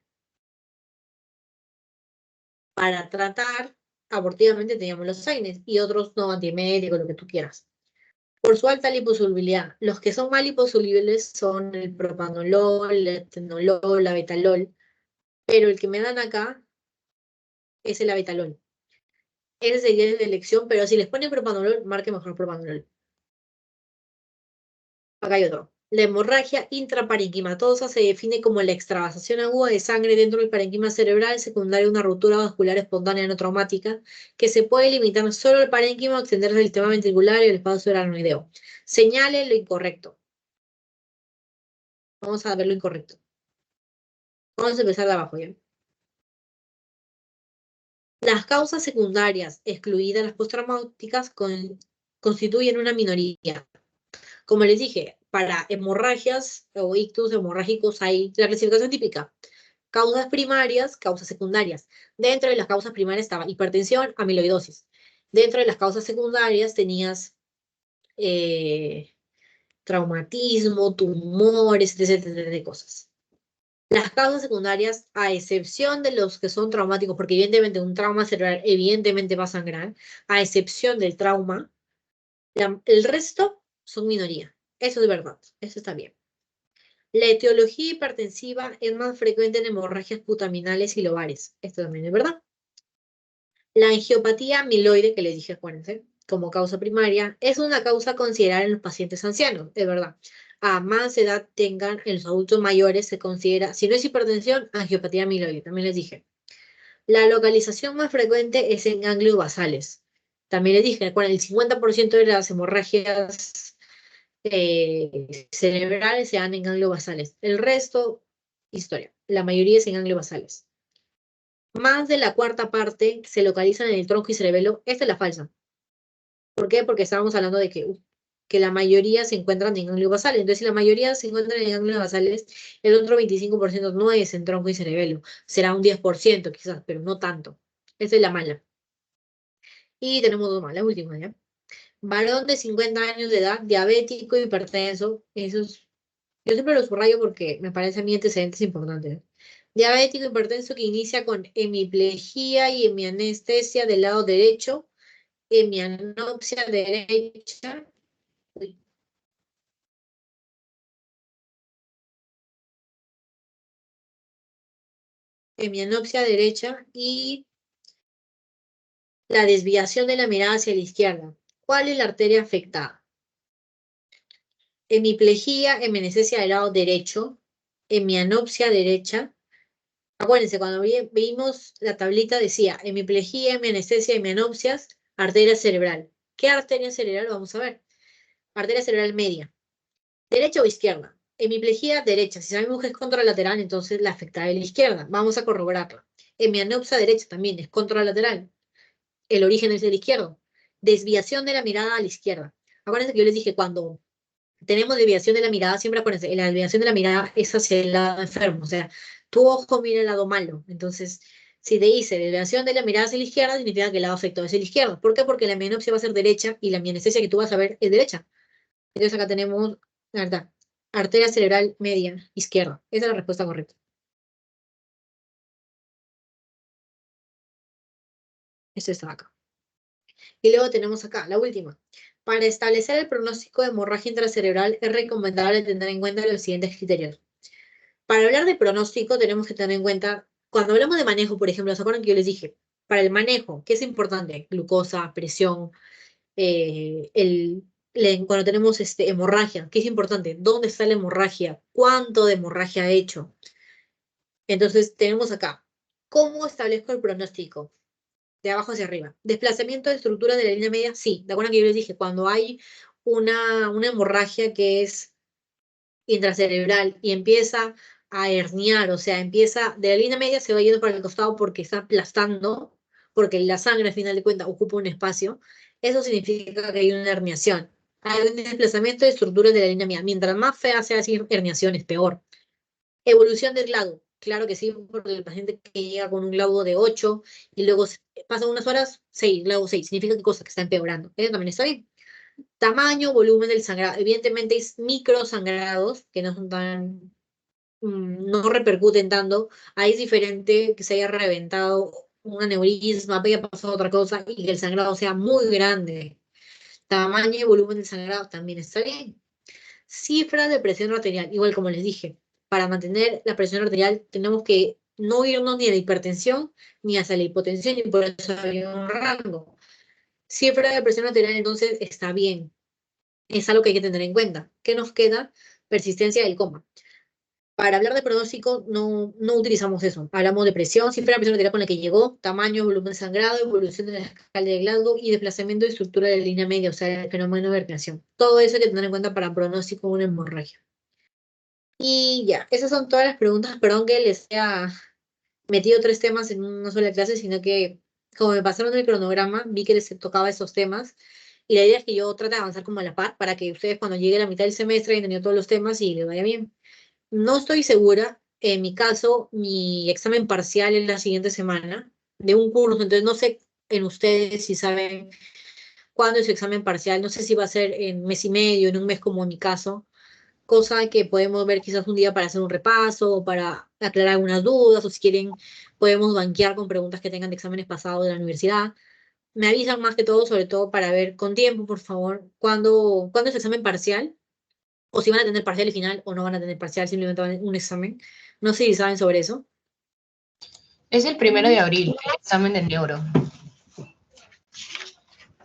Speaker 1: Para tratar, abortivamente teníamos los AINES y otros no antieméticos, lo que tú quieras. Por su alta liposolubilidad. Los que son más liposolubles son el propanolol, el atenolol, la betalol. Pero el que me dan acá es el abetalol. Ese sería el de elección, pero si les ponen propanolol, marque mejor propanolol. Acá hay otro. La hemorragia intraparenquimatosa se define como la extravasación aguda de sangre dentro del parenquima cerebral secundaria a una ruptura vascular espontánea no traumática que se puede limitar solo al parénquima o extenderse al sistema ventricular y el espacio aracnoideo. Señale lo incorrecto. Vamos a ver lo incorrecto. Vamos a empezar de abajo ya. Las causas secundarias, excluidas las postraumáticas, constituyen una minoría. Como les dije, para hemorragias o ictus hemorrágicos hay la clasificación típica. Causas primarias, causas secundarias. Dentro de las causas primarias estaba hipertensión, amiloidosis. Dentro de las causas secundarias tenías eh, traumatismo, tumores, etcétera, de cosas. Las causas secundarias, a excepción de los que son traumáticos, porque evidentemente un trauma cerebral evidentemente va a sangrar, a excepción del trauma, el resto son minoría. Eso es verdad, eso está bien. La etiología hipertensiva es más frecuente en hemorragias putaminales y lobares. Esto también es verdad. La angiopatía amiloide, que les dije, acuérdense, como causa primaria, es una causa considerada en los pacientes ancianos, es verdad. A más edad tengan en los adultos mayores, se considera, si no es hipertensión, angiopatía amiloide, también les dije. La localización más frecuente es en ganglios basales. También les dije, acuérdense, el 50% de las hemorragias cerebrales se dan en ganglios basales. El resto, historia. La mayoría es en ganglios basales. Más de la cuarta parte se localizan en el tronco y cerebelo. Esta es la falsa. ¿Por qué? Porque estábamos hablando de que la mayoría se encuentran en ganglios basales. Entonces, si la mayoría se encuentran en ganglios basales, el otro 25% no es en tronco y cerebelo. Será un 10% quizás, pero no tanto. Esa es la mala. Y tenemos dos malas, la última, ¿ya? Varón de 50 años de edad, diabético, hipertenso. Yo siempre lo subrayo porque me parece a mí antecedentes importantes. Diabético hipertenso que inicia con hemiplegia y hemianestesia del lado derecho, hemianopsia derecha, uy, hemianopsia derecha y La desviación de la mirada hacia la izquierda. ¿Cuál es la arteria afectada? Hemiplegia, hemenestesia del lado derecho, hemianopsia derecha. Acuérdense, cuando vimos la tablita decía hemiplegia, hemianestesia, hemianopsias, arteria cerebral. ¿Qué arteria cerebral? Vamos a ver. Arteria cerebral media. ¿Derecha o izquierda? Hemiplegia derecha. Si sabemos que es contralateral, entonces la afectada es la izquierda. Vamos a corroborarla. Hemianopsia derecha también es contralateral. El origen es el izquierdo. Desviación de la mirada a la izquierda. Acuérdense que yo les dije, cuando tenemos desviación de la mirada, siempre acuérdense, la desviación de la mirada es hacia el lado enfermo, o sea, tu ojo mira el lado malo. Entonces, si te dice desviación de la mirada hacia la izquierda, significa que el lado afectado es el izquierdo. ¿Por qué? Porque la mianopsia va a ser derecha y la mianestesia que tú vas a ver es derecha. Entonces acá tenemos, la verdad, arteria cerebral media izquierda. Esa es la respuesta correcta. Esto está acá. Y luego tenemos acá, la última. Para establecer el pronóstico de hemorragia intracerebral es recomendable tener en cuenta los siguientes criterios. Para hablar de pronóstico tenemos que tener en cuenta, cuando hablamos de manejo, por ejemplo, ¿se acuerdan que yo les dije? Para el manejo, ¿qué es importante? Glucosa, presión, cuando tenemos hemorragia, ¿qué es importante? ¿Dónde está la hemorragia? ¿Cuánto de hemorragia ha hecho? Entonces tenemos acá, ¿cómo establezco el pronóstico? De abajo hacia arriba. Desplazamiento de estructura de la línea media, sí. ¿De acuerdo que yo les dije? Cuando hay una hemorragia que es intracerebral y empieza a herniar, o sea, empieza de la línea media, se va yendo para el costado porque está aplastando, porque la sangre al final de cuentas ocupa un espacio, eso significa que hay una herniación. Hay un desplazamiento de estructuras de la línea media. Mientras más fea sea esa herniación, es peor. Evolución del glauco. Claro que sí, porque el paciente que llega con un glauco de 8 y luego pasan unas horas, 6, glauco 6, significa que cosa que está empeorando. Eso también está bien. Tamaño, volumen del sangrado. Evidentemente es microsangrados que no son tan, no repercuten tanto. Ahí es diferente que se haya reventado un aneurisma, haya pasado otra cosa y que el sangrado sea muy grande. Tamaño y volumen del sangrado también está bien. Cifras de presión arterial, igual como les dije, para mantener la presión arterial tenemos que no irnos ni a la hipertensión ni hacia la hipotensión y por eso hay un rango. Cifra de presión arterial entonces está bien, es algo que hay que tener en cuenta. ¿Qué nos queda? Persistencia del coma. Para hablar de pronóstico no utilizamos eso. Hablamos de presión, cifra de presión arterial con la que llegó, tamaño, volumen sangrado, evolución de la escala de Glasgow y desplazamiento de estructura de la línea media, o sea, el fenómeno de herniación. Todo eso hay que tener en cuenta para pronóstico de una hemorragia. Y ya, esas son todas las preguntas. Perdón que les haya metido tres temas en una sola clase, sino que como me pasaron el cronograma, vi que les tocaba esos temas. Y la idea es que yo trate de avanzar como a la par para que ustedes cuando llegue la mitad del semestre hayan tenido todos los temas y les vaya bien. No estoy segura, en mi caso, mi examen parcial es la siguiente semana de un curso, entonces no sé en ustedes si saben cuándo es su examen parcial, no sé si va a ser en mes y medio, en un mes como en mi caso, cosa que podemos ver quizás un día para hacer un repaso o para aclarar algunas dudas, o si quieren podemos banquear con preguntas que tengan de exámenes pasados de la universidad. Me avisan más que todo, sobre todo para ver con tiempo, por favor, cuándo es el examen parcial, o si van a tener parcial y final, o no van a tener parcial, simplemente van a tener un examen. No sé si saben sobre eso.
Speaker 2: Es el 1 de abril, el examen del neuro.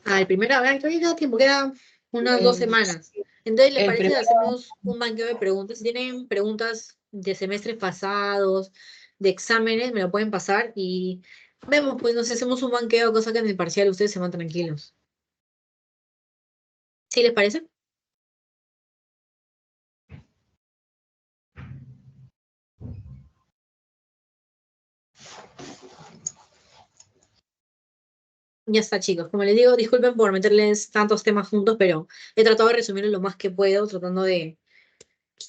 Speaker 1: Ah, el primero, a ver, todavía queda tiempo, queda unas 2 semanas. Entonces, ¿les
Speaker 2: El
Speaker 1: parece que
Speaker 2: primero,
Speaker 1: hacemos un banqueo de preguntas? Si tienen preguntas de semestres pasados, de exámenes, me lo pueden pasar y vemos, pues nos hacemos un banqueo, cosa que en el parcial ustedes se van tranquilos. ¿Sí les parece? Ya está, chicos. Como les digo, disculpen por meterles tantos temas juntos, pero he tratado de resumirlo lo más que puedo, tratando de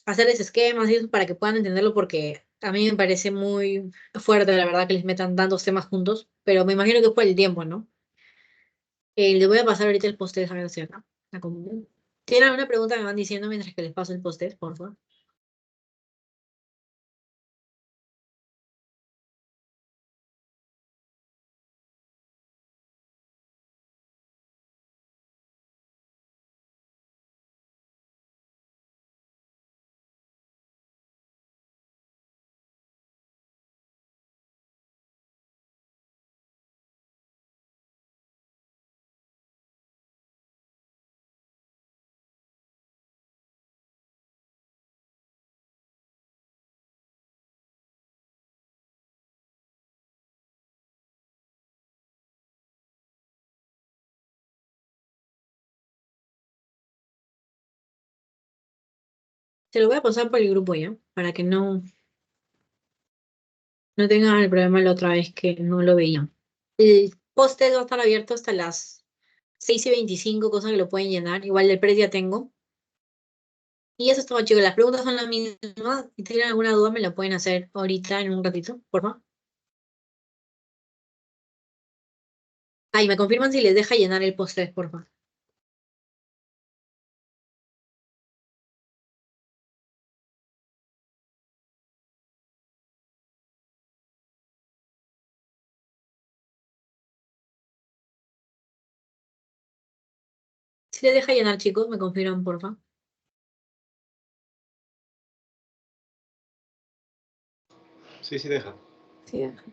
Speaker 1: hacerles esquemas y eso para que puedan entenderlo, porque a mí me parece muy fuerte, la verdad, que les metan tantos temas juntos, pero me imagino que es por el tiempo, ¿no? Les voy a pasar ahorita el post a ver si acá. ¿Tienen alguna pregunta? Me van diciendo mientras que les paso el post por favor. Se lo voy a pasar por el grupo ya, para que no tengan el problema la otra vez que no lo veían. El post va a estar abierto hasta las 6:25, cosa que lo pueden llenar. Igual el precio ya tengo. Y eso es todo, chicos. Las preguntas son las mismas. Si tienen alguna duda, me la pueden hacer ahorita en un ratito, por favor. Ahí me confirman si les deja llenar el post, por favor. Si les deja llenar, chicos, me confirman, por favor.
Speaker 3: Sí, sí deja.
Speaker 1: Sí, deja.